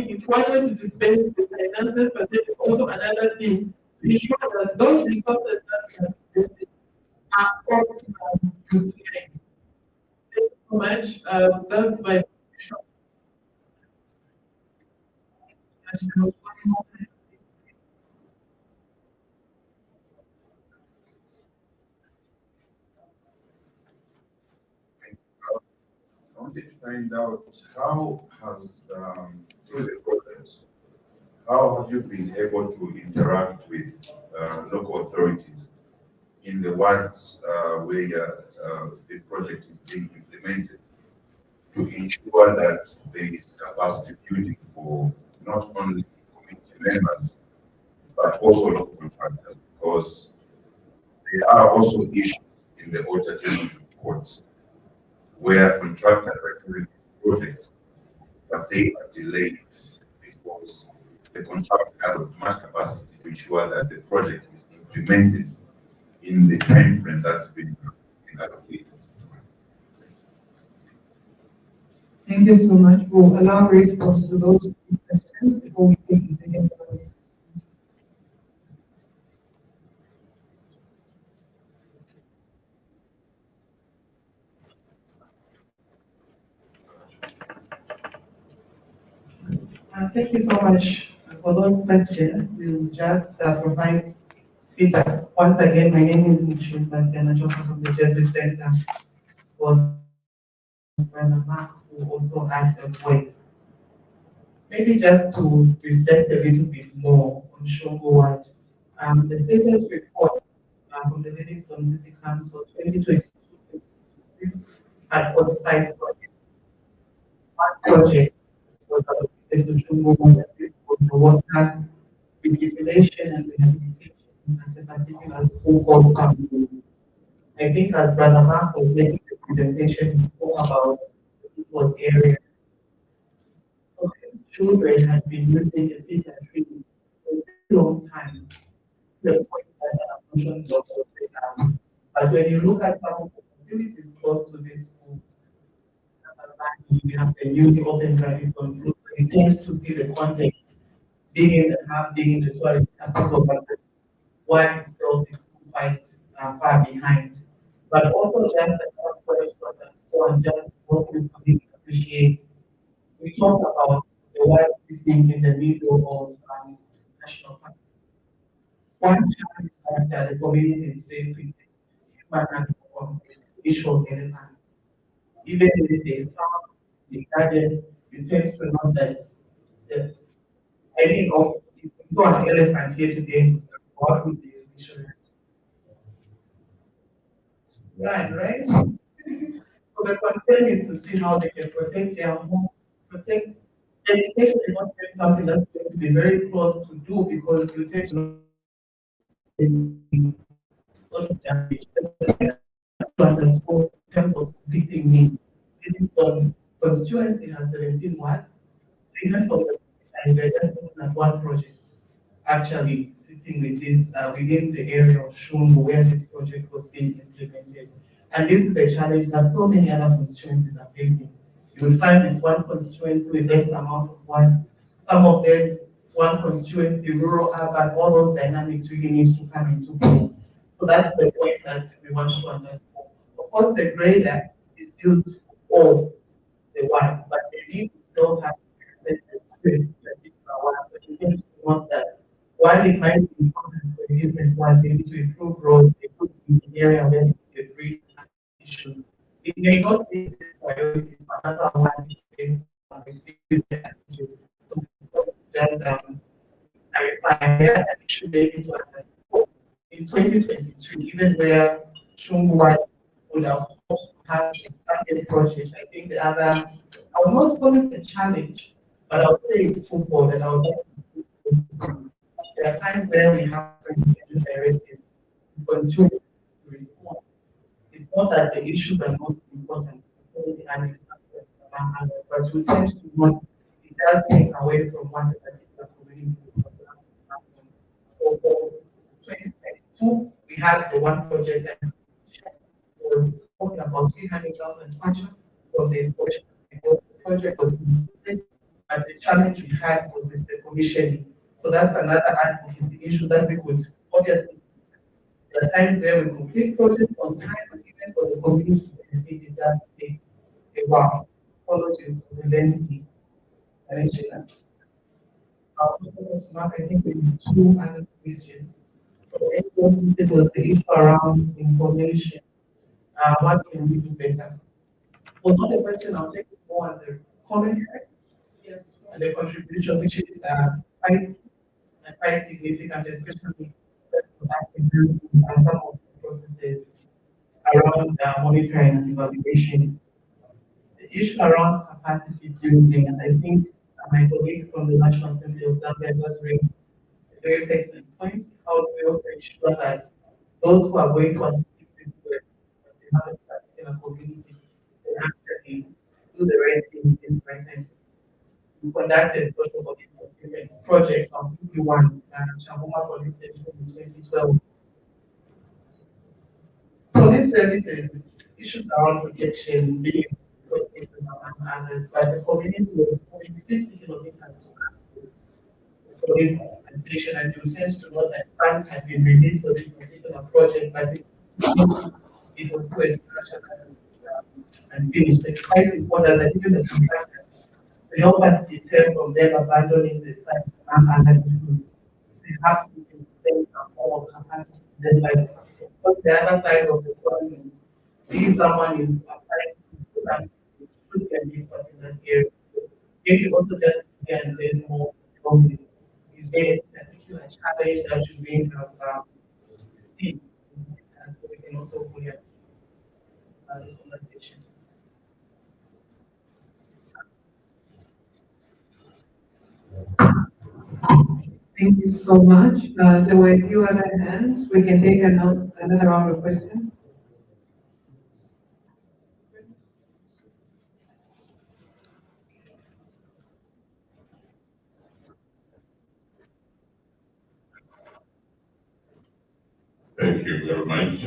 it's one way to dispense the finances, but there is also another thing to ensure that those resources that we have invested are optimal utilized. Thank you so much. That's my question. I wanted to find out how has, through the process, how have you been able to interact with local authorities in the wards where the project is being implemented to ensure that there is capacity building for not only community members, but also local contractors, because there are also issues in the Auditor General's reports where contractors are doing projects, but they are delayed because the contractor has much capacity to ensure that the project is implemented in the time frame that's been allocated. Thank you so much. We'll allow response to those questions before we take the second one. Thank you so much for those questions. We'll just provide feedback. Once again, my name is Muti-Stakeholder from the Jesuit Center for Mark, who also had a voice. Maybe just to reflect a little bit more on Shungu Ward. The status report from the Livingstone City Council 2022 had 45 projects. One project was allocated to Shungu Ward, this was the water recirculation and rehabilitation at a particular school called Capacities. I think as Brother Mark was making the presentation, he spoke about the people's area. So children have been using the pediatric for a very long time, to the point that abortion doctors say, but when you look at some of the facilities close to this school, you have the newly opened practice on group, you tend to see the context being in the hub, being in the toilet, but the one itself is quite far behind. But also just the knowledge to understand just what we really appreciate. We talk about the white sitting in the middle of national park. One challenge that the community is faced with is human animal conflict, issue of elephants. Even if they found the garden, you tend to know that the I mean, if you go an elephant here today, what would be the issue? Right? So the concern is to see how they can protect their home, protect education is not something that's going to be very close to do because you tend to know social damage to underscore in terms of beating me. Livingstone constituency has 17 wards. So even from the side, we're just looking at one project actually sitting with this within the area of Shungu where this project was being implemented. And this is a challenge that so many other constituencies are facing. You will find it's one constituency with X amount of wards. Some of them, it's one constituency, rural, urban, all those dynamics really need to come into play. So that's the point that we want to understand. Of course, the grader is used for all the wards, but the lead itself has to be related to a particular ward. So you need to note that while it might be important for a different one, they need to improve roads, they could be in the area where they agree issues. It may not be the priority, but another one is based on the advantages. So just clarify here that we should be able to understand. In 2023, even where Shungu Ward would have had a target project, I think the other, I would not call it a challenge, but I would say it's twofold, and I would like to there are times where we have to directive because to respond It's not that the issues are not important, but we tend to want it does take away from one particular community. So for 2022, we had the one project that was costing about 300,000 kwacha from the project was completed, but the challenge we had was with the commissioning. So that's another advocacy issue that we could obviously. There are times where we complete projects on time, but even for the community to benefit, it does take a while. Apologies for the lengthy mention. I think we have two other questions. So it was the issue around information. What can we do better? Well, not a question, I'll take it more as a comment. Yes. And the contribution, which is quite significant, especially some of the processes around monitoring and evaluation. The issue around capacity building, and I think my colleague from the National Assembly of Zambia does raise a very excellent point. How do we also ensure that those who are going to achieve this work, they have a particular community, they actually do the right thing in the right time. We conducted social audits projects on PP1 and Changoma Police Station in 2012. So these services, it's issues around protection, being and others, but the community will push 50 kilometers to access police station, and you tend to know that funds have been released for this particular project, but it was too expensive and finished. It's quite important that even the contractors they help us deter from them abandoning the site and analysis. Perhaps we can spend more capacity than that. But the other side of the coin, if someone is applying to do that, should get this particular area. Maybe also just get learn more from this. Is there a particular challenge that you may have seen? And so we can also fully the conversation. Thank you so much. There were a few other hands. We can take another round of questions. Thank you very much.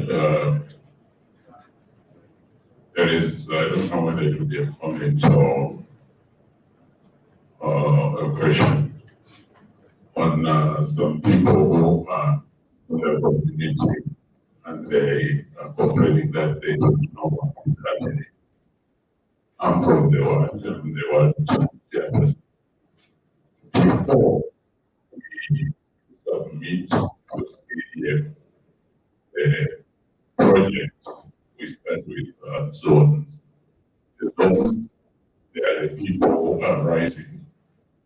I don't know whether it will be a comment or a question on some people who are in the community and they are complaining that they don't know what is happening. I'm from the world, yes. Before we submit to CDF the project, we start with zones. The zones, they are the people who are writing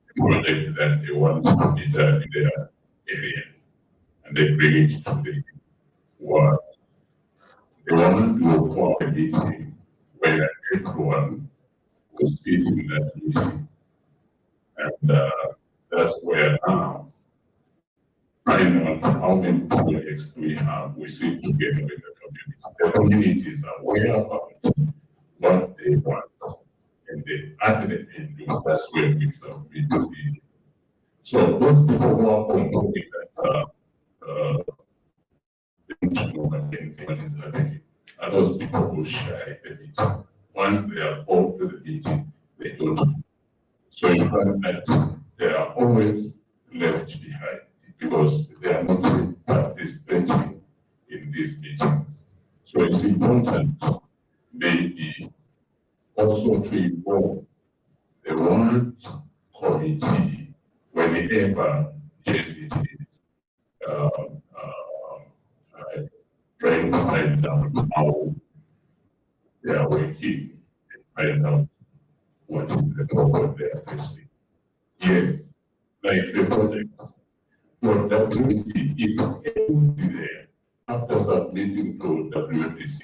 the project that they want to be done in their area, and they bring it to the world. They want to call a meeting where everyone will sit in that meeting, and that's where now finding out how many projects we have, we sit together with the community. The community is aware about what they want, and they activate into that's where we submit to see. So those people who are complaining that they don't know what is happening are those people who share the meeting. Once they are called to the meeting, they don't. So you find that they are always left behind because they are not participating in these meetings. So it's important maybe also to involve the World Committee whenever JCTs trying to find out how they are working and find out what is the problem they are facing. Yes, like the project. For WC, if everything there, after submitting to WPC,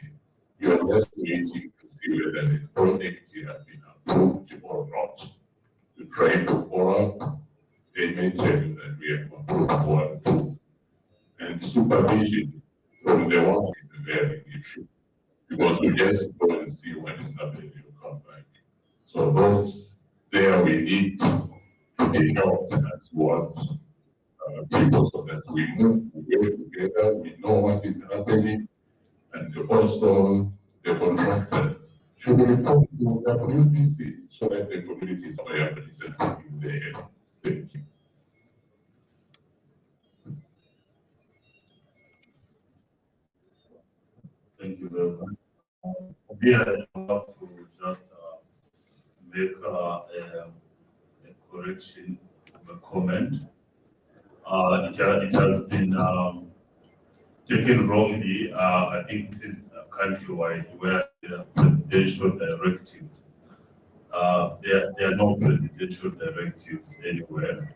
you are just waiting to see whether the project has been approved or not. To try to follow up, they may tell you that we have approved 1, 2. And supervision from the work is a very issue. because we just go and see when it's happening, you come back. So those there we need to be helped as well. People so that we move, we work together, we know what is happening, and also the contractors should report to WPC so that the community is aware that it's happening there. Thank you. Thank you very much. Yeah, I have to just make a correction, a comment. It has been taken wrongly. I think this is countrywide where there are presidential directives. There are no presidential directives anywhere.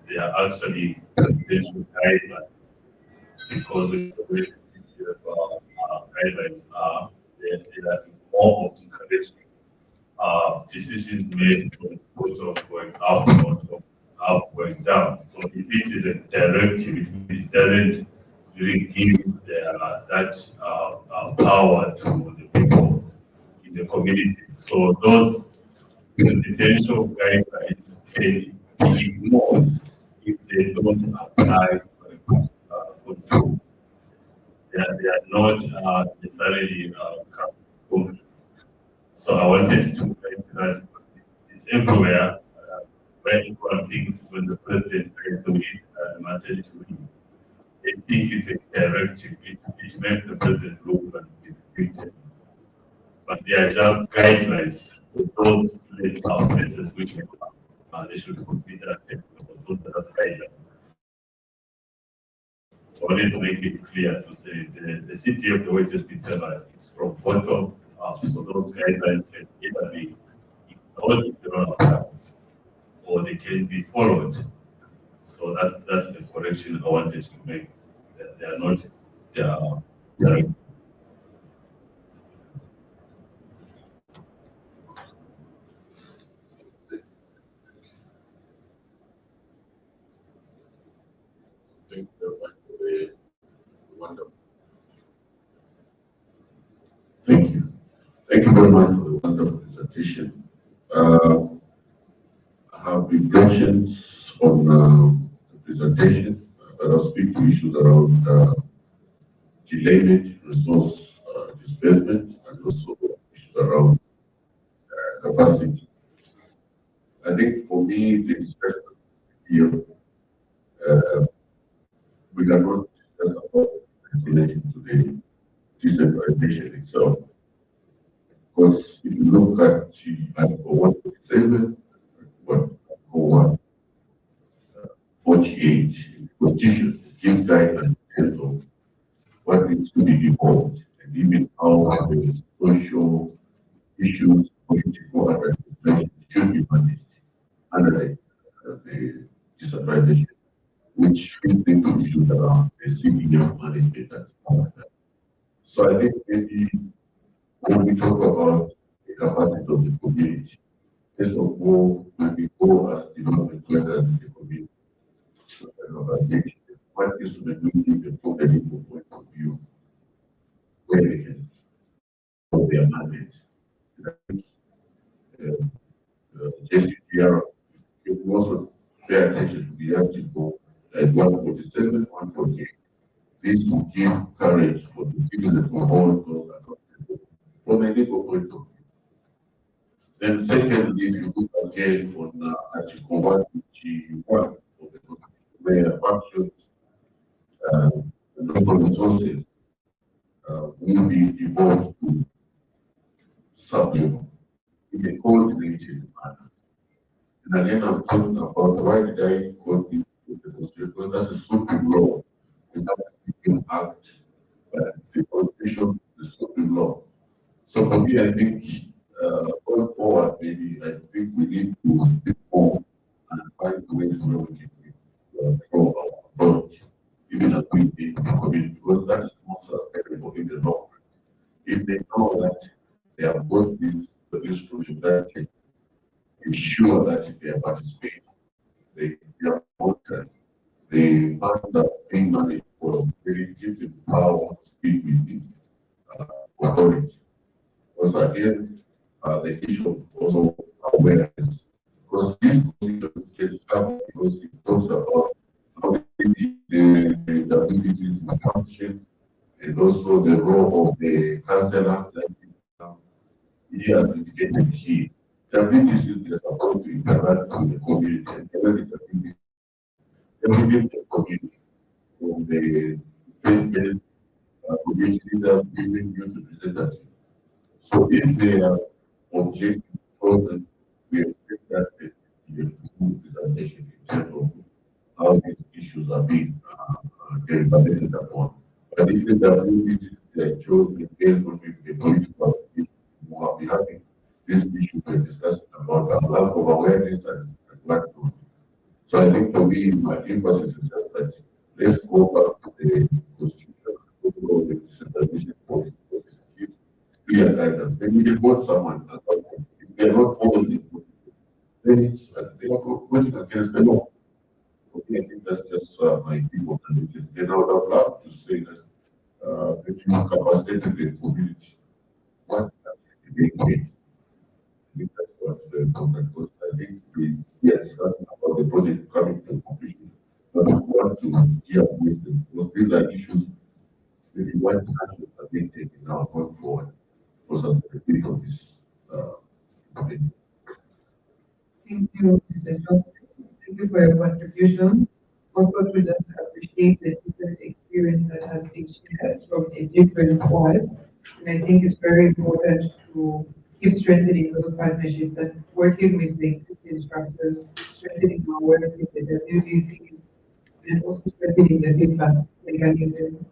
They are actually presidential guidelines because the way the CTF guidelines are, they are more of encouraging decisions made on the point of going up, not of up, going down. So if it is a directive, it doesn't really give that power to the people in the community. So those presidential guidelines can be ignored if they don't apply for the constituency. They are not necessarily come. So I wanted to make that it's everywhere. Where equal things when the president tries to read maternity leave. They think it's a directive. It makes the president look like he's victim. But they are just guidelines for those places which they should consider those that are guidelines. So I wanted to make it clear to say the CTF, the way it has been tailored, it's from bottom up. So those guidelines can either be ignored if they don't apply, or they can be followed. So that's the correction I wanted to make. They are not direct. Thank you very much for the wonderful. Thank you. Thank you very much for the wonderful presentation. I have reflections on the presentation, but I'll speak to issues around delayment, resource disbursement, and also issues around capacity. I think for me, the discussion here, we cannot discuss about relation to the decentralization itself. Because if you look at Article 147, Article 148 in the Constitution, it gives guidelines in terms of what needs to be involved, and even how the social issues, political and administration should be managed under the decentralization, which fits into issues around the CDF management and stuff like that. So I think maybe when we talk about the capacity of the community, first of all, when we go as development planners in the community, what instrument we give them from the legal point of view, where they can solve their mandate. JCTR, you also pay attention to the article like 147, 148. This will give courage for the citizens to hold those accountable from a legal point of view. Then secondly, if you look again on Article 151 of the Constitution, where functions and local resources will be devolved to sub-level in a coordinated manner. And again, I'm talking about why did I quote this with the Constitution? Because that's a supreme law. We have to become act, the Constitution, the supreme law. So for me, I think going forward, maybe I think we need to speak more and find ways where we can control our authority, even as we in the community, because that is most sustainable in the long run. If they know that they have got this instrument that can ensure that they are participating, they are voted, the funds that are being managed for really give them power to speak with authority. Also again, the issue of also awareness, because this position can come because it talks about how the abilities in function and also the role of the counselor, like he has indicated here. The abilities is supposed to interact with the community and everything the community from the faith-based community leaders, even youth representatives. So if they are objective frozen, we expect that the full presentation in terms of how these issues are being deliberated upon. But if the WBC chose based on the political application, we will be having this issue we're discussing about the lack of awareness and what to do. So I think for me, my emphasis is just that let's go back to the constitution, go to the decentralization policy, clear guidance. Then we report someone accountable. If they're not already, then it's they are voting against the law. Okay, I think that's just my people. Then I would have loved to say that the human capacity of the community, what is being made. I think that's what the government was. I think we are discussing about the project coming to completion. But we want to hear wisdom because these are issues maybe one action are being taken now going forward for sustainability of this company. Thank you, Mr. John. Thank you for your contribution. Also to just appreciate the different experience that has been shared from a different point. And I think it's very important to keep strengthening those partnerships and working with the existing structures, strengthening our work with the WDCs, and also strengthening the feedback mechanisms.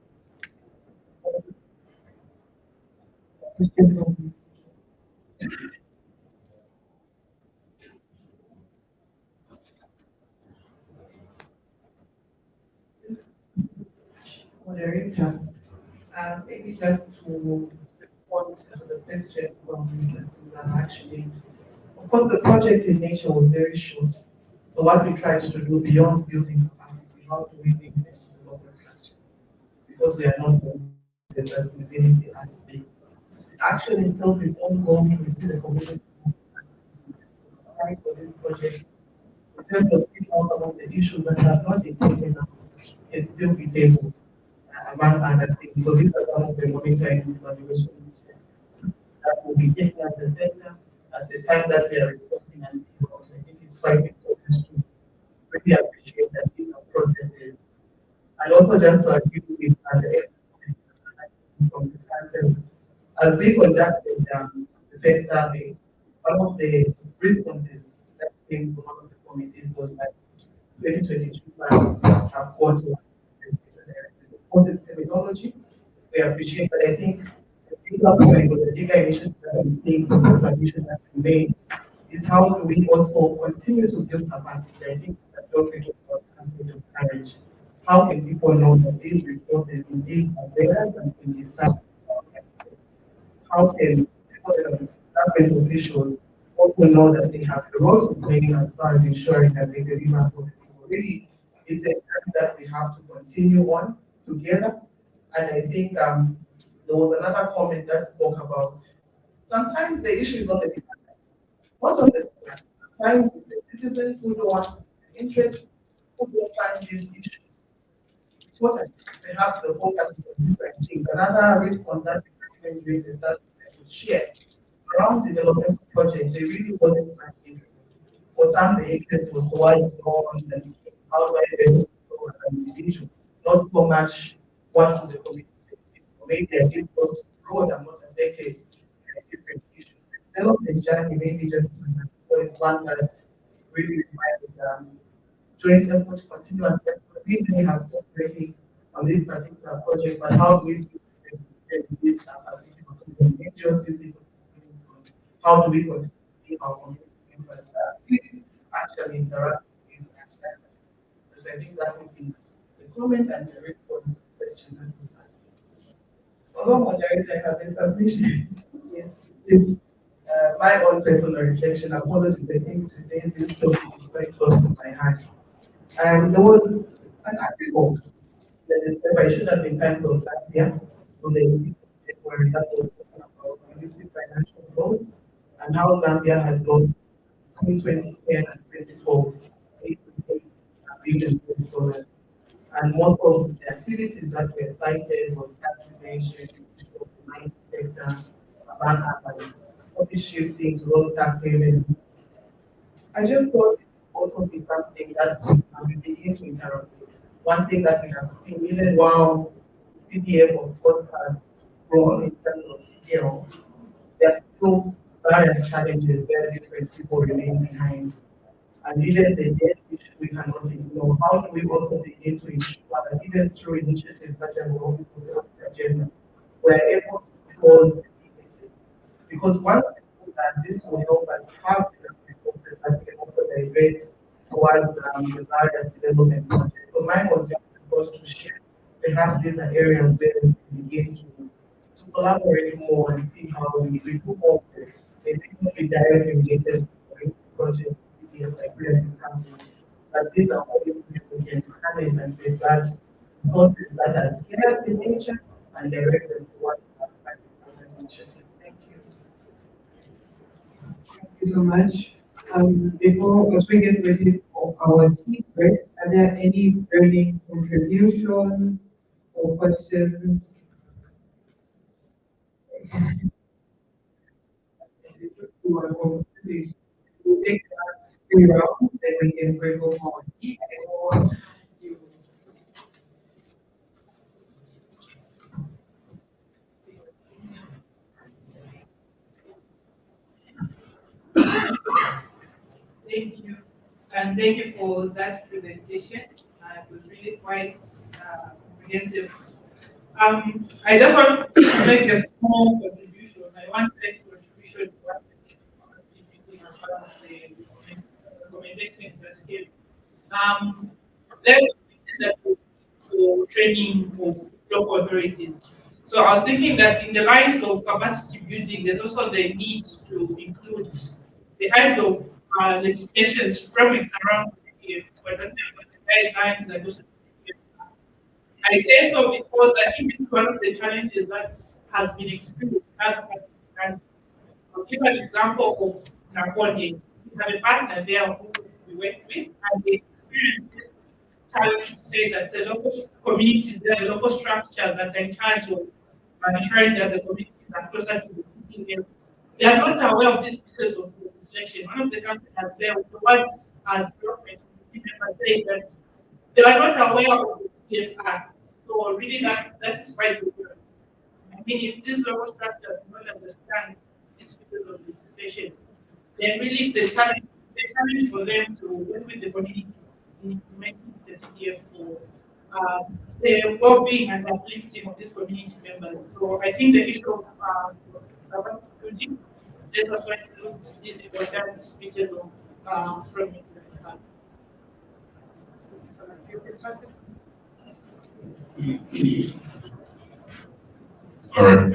Moderator, maybe just to respond to the question from Mr. Susan, actually, of course, the project in nature was very short. So what we tried to do beyond building capacity, how do we link it to the local structure? Because we are not doing the sustainability aspect. The action itself is ongoing. We see the community for this project. In terms of picking out some of the issues that have not been taken up, can still be tabled among other things. So these are some of the monitoring and evaluation that will be taken at the center at the time that we are reporting and reporting. I think it's quite important to really appreciate that these are processes. And also just to agree with the from the council, as we conducted the first survey, one of the responses that came from one of the committees was that 2023 plans have got to process terminology. We appreciate that. I think the bigger point or the bigger initiative that we take from the submission that we made is how do we also continue to build capacity. I think that also talks about conflict of courage. How can people know that these resources indeed are theirs and can decide? How can government officials also know that they have the role to play as far as ensuring that they deliver for people? Really, it's a journey that we have to continue on together. And I think there was another comment that spoke about sometimes the issue is not the department. Most of the time, sometimes the citizens who don't want interest, who don't find these issues important. Perhaps the focus is on different things. Another response that we can raise is that we could share around development projects, there really wasn't much interest. For some, the interest was why it's going and how do I develop an individual, not so much what would the community do. Maybe I did cross the road, I'm not affected by different issues. Development journey, maybe just is one that really requires joint effort, continuous effort. We may have stopped working on this particular project, but how do we this particular agencies? How do we continue to keep our community members actually interact with activities? So I think that would be the comment and the response to the question that was asked. Although moderator, I have a submission. Yes, please. My own personal reflection, apologies, I think today this topic is very close to my heart. There was an article that is, I should have been Times of Zambia on the where that was talking about realistic financial growth and how Zambia had gone between 2010 and 2012, 8.8 billion US dollars. And most of the activities that were cited was tax evasion, of the mining sector, urban urban, office shifting towards tax havens. I just thought it would also be something that we begin to interact with. One thing that we have seen, even while CDF of course has grown in terms of scale, there are still various challenges where different people remain behind. And even the debt issue we cannot ignore. How do we also begin to ensure that even through initiatives such as the Office of the Agenda, we're able to close the leakages? Because once we do that, this will help us have the resources that we can also divert towards the various development projects. So mine was just approach to share. Perhaps these are areas where we can begin to collaborate more and see how we do more. They may not be directly related to the project like we are discussing. But these are all things we can harness and safeguard sources that are scarce in nature and direct them towards initiatives. Thank you. Thank you so much. Before as we get ready for our tea break, are there any burning contributions or questions? We'll take that 3 rounds, then we can break over our tea. Thank you. And thank you for that presentation. It was really quite comprehensive. I just want to make a small contribution. I want to make a contribution to what as part of the recommendations that came. There is that for training of local authorities. So I was thinking that in the lines of capacity building, there's also the need to include the kind of legislations, frameworks around CPF, for example, the guidelines and also CPF. I say so because I think this is one of the challenges that has been experienced in other parts of the country. I'll give an example of Nakoni. We have a partner there who we work with, and they experienced this challenge to say that the local communities there, the local structures that are in charge of ensuring that the communities are closer to the city, they are not aware of these pieces of legislation. One of the councils there, the words as government, saying that they are not aware of the PF Act. So really that is quite different. I mean, if these local structures do not understand these pieces of legislation, then really it's a challenge for them to work with the community in implementing the CDF for the well-being and uplifting of these community members. So I think the issue of building, this also includes these important pieces of framework that we have. So you can pass it. All right,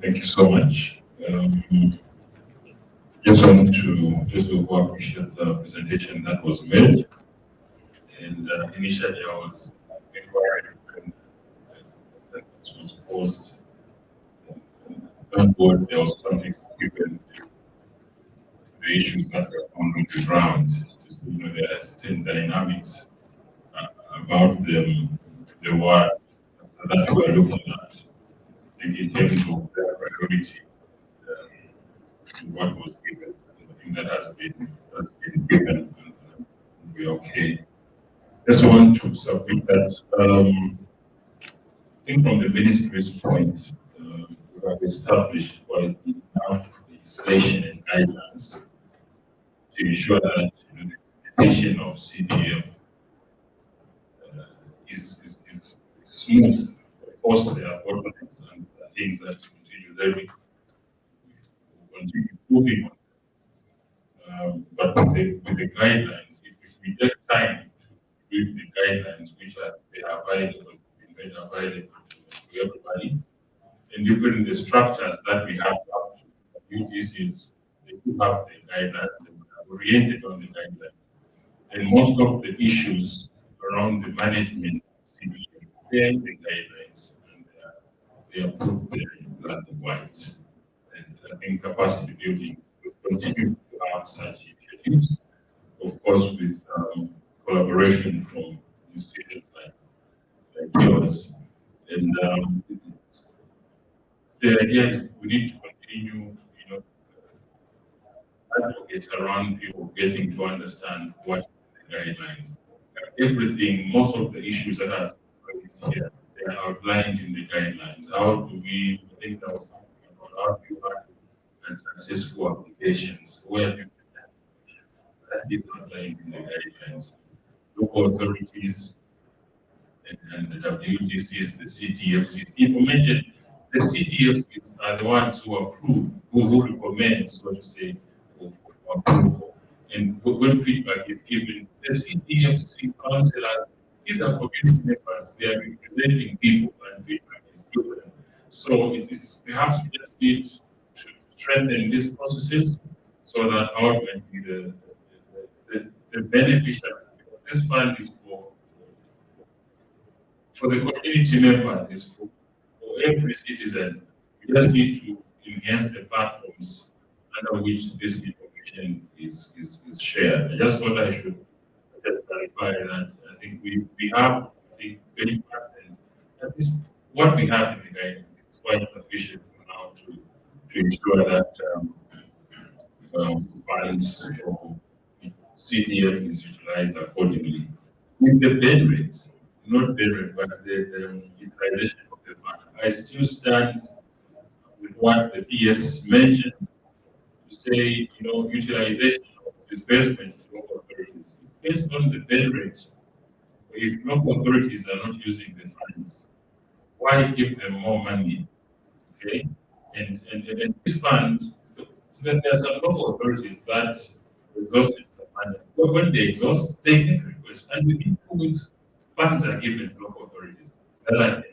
thank you so much. Just want to appreciate the presentation that was made. And initially I was inquiring when this was posed. On board, there was context given the issues that were on the ground. There are certain dynamics about the work that we are looking at. In terms of their priority, what was given, I think that has been given, and we're okay. Just want to submit that. I think from the ministry's point, we have established quite enough legislation and guidelines to ensure that the implementation of CDF is smooth. Of course, there are bottlenecks and things that continue there. We continue improving on. But with the guidelines, if we take time to read the guidelines, which are available, made available to everybody, and even the structures that we have up to UTCs, they do have the guidelines and are oriented on the guidelines. And most of the issues around the management, they're in the guidelines and they are put there. black and white. And I think capacity building will continue to have such initiatives, of course, with collaboration from institutions like yours. And the idea is we need to continue, advocates around people getting to understand what the guidelines. Everything, most of the issues that are raised here, they are outlined in the guidelines. How do we, I think that was something about how do you have successful applications, where do you that is outlined in the guidelines. Local authorities and the WTCs, the CTFCs, information, the CTFCs are the ones who approve, who recommend, so to say, for approval. And when feedback is given, the CTFC councillors, these are community members, they are representing people and feedback is given. So it is perhaps we just need to strengthen these processes so that ultimately the beneficiaries, this fund is for the community members, is for every citizen. We just need to enhance the platforms under which this information is shared. I just thought I should just clarify that. I think we have benchmarks, and at least what we have in the guidance is quite sufficient for now to ensure that funds from CDF is utilized accordingly. With the bed rate, not bed rate, but the utilization of the fund, I still stand with what the PS mentioned to say, utilization of disbursements to local authorities is based on the bed rate. If local authorities are not using the funds, why give them more money? Okay, and this fund, so that there are some local authorities that exhausted some money. But when they exhaust, they make requests, and within 2 weeks, funds are given to local authorities. That are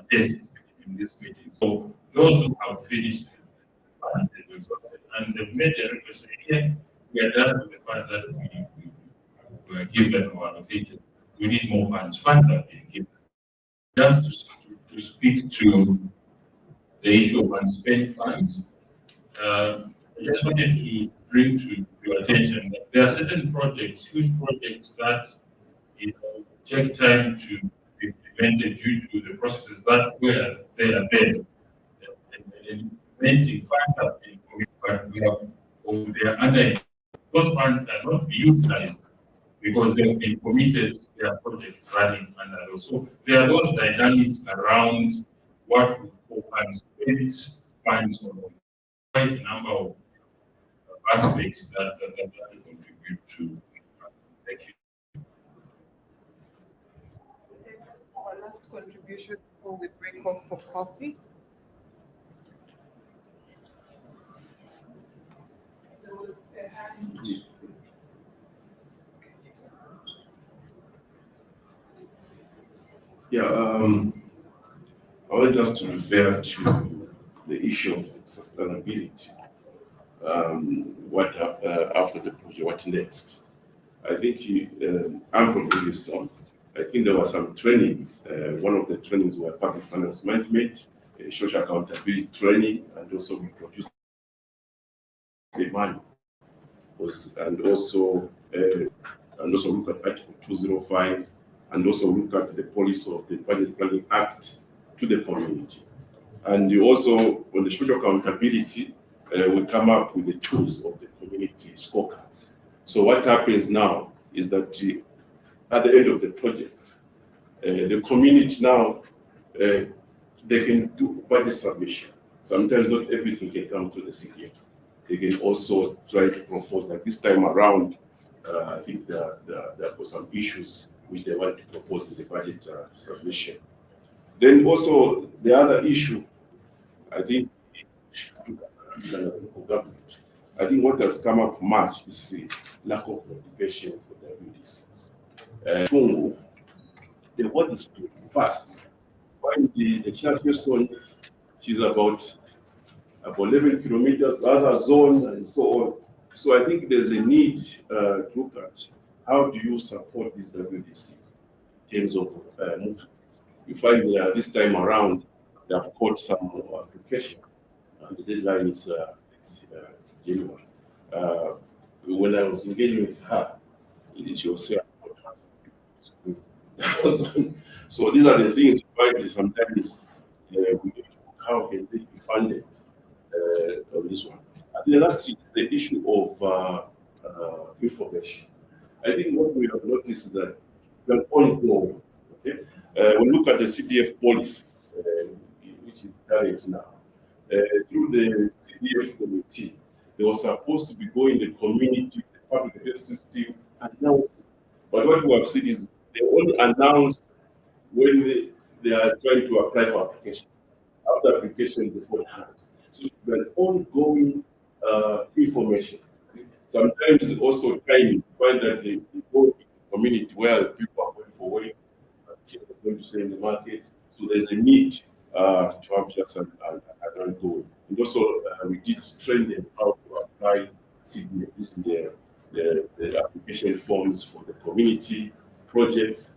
attest in this meeting. So those who have finished the fund, they've exhausted, and they've made a request, here we are done with the funds that we were given or allocated. We need more funds. Funds are being given. Just to speak to the issue of unspent funds, I just wanted to bring to your attention that there are certain projects, huge projects that take time to be implemented due to the processes that were there. And implementing funds have been committed, but they are under those funds cannot be utilized because they have been committed, their projects running under those. So there are those dynamics around what we call unspent funds on quite a number of aspects that contribute to. Thank you. Our last contribution before we break off for coffee. There was a hand. Yeah, I want just to refer to the issue of sustainability. What after the project, what next? I think I'm from Livingstone. I think there were some trainings. One of the trainings were public finance management, social accountability training, and also we produced the money. And also look at Article 205, and also look at the policy of the Budget Planning Act to the community. And also on the social accountability, we come up with the tools of the community scorecards. So what happens now is that at the end of the project, the community now, they can do budget submission. Sometimes not everything can come to the CDF. They can also try to propose, like this time around, I think there were some issues which they want to propose in the budget submission. Then also the other issue, I think, government. I think what has come up much is the lack of motivation for the WDCs. Shungu, the word is too fast. When the chairperson, she's about 11 kilometers, the other zone, and so on. So I think there's a need to look at how do you support these WDCs in terms of movements. You find this time around, they have caught some application, and the deadline is January. When I was engaging with her, she was saying, so these are the things why sometimes we need to look how can they be funded on this one. And the last thing is the issue of information. I think what we have noticed is that we are ongoing. Okay, we look at the CDF policy, which is current now. Through the CDF committee, they were supposed to be going the community, the public health system, announcing. But what we have seen is they only announce when they are trying to apply for application. After application, the phone hands. So it's an ongoing information. Sometimes also timing, find that they go to the community where people are going for work, going to sell in the market. So there's a need to have just an ongoing. And also, we did train them how to apply CDF using the application forms for the community projects,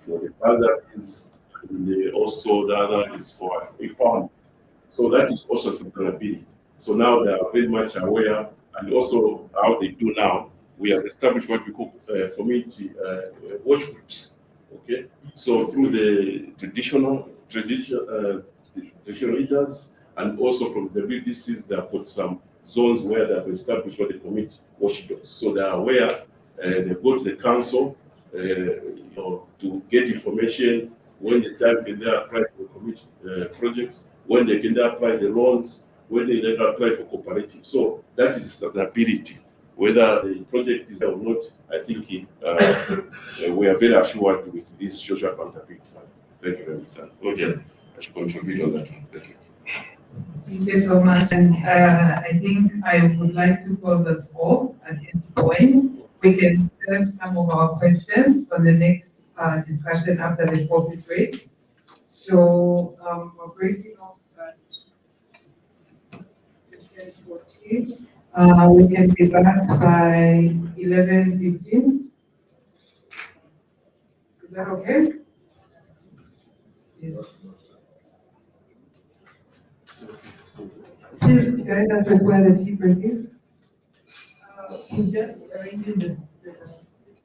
for the bursaries, and also the other is for empowerment. So that is also sustainability. So now they are very much aware, and also how they do now, we have established what we call community watch groups. Okay, so through the traditional leaders, and also from the BDCs, they have got some zones where they have established what the community watchdogs. So they are aware, they go to the council, to get information when the time can they apply for community projects, when they can apply the loans, when they can apply for cooperatives. So that is stability. Whether the project is or not, I think we are very assured with this social accountability. Thank you very much. Okay, I should contribute on that one. Thank you. Thank you so much. And I think I would like to close us off at this point. We can have some of our questions on the next discussion after the coffee break. So we're breaking off at 10:40. We can be back by 11:15. Is that okay? Yes. Please guide us with where the tea break is. He's just arranging this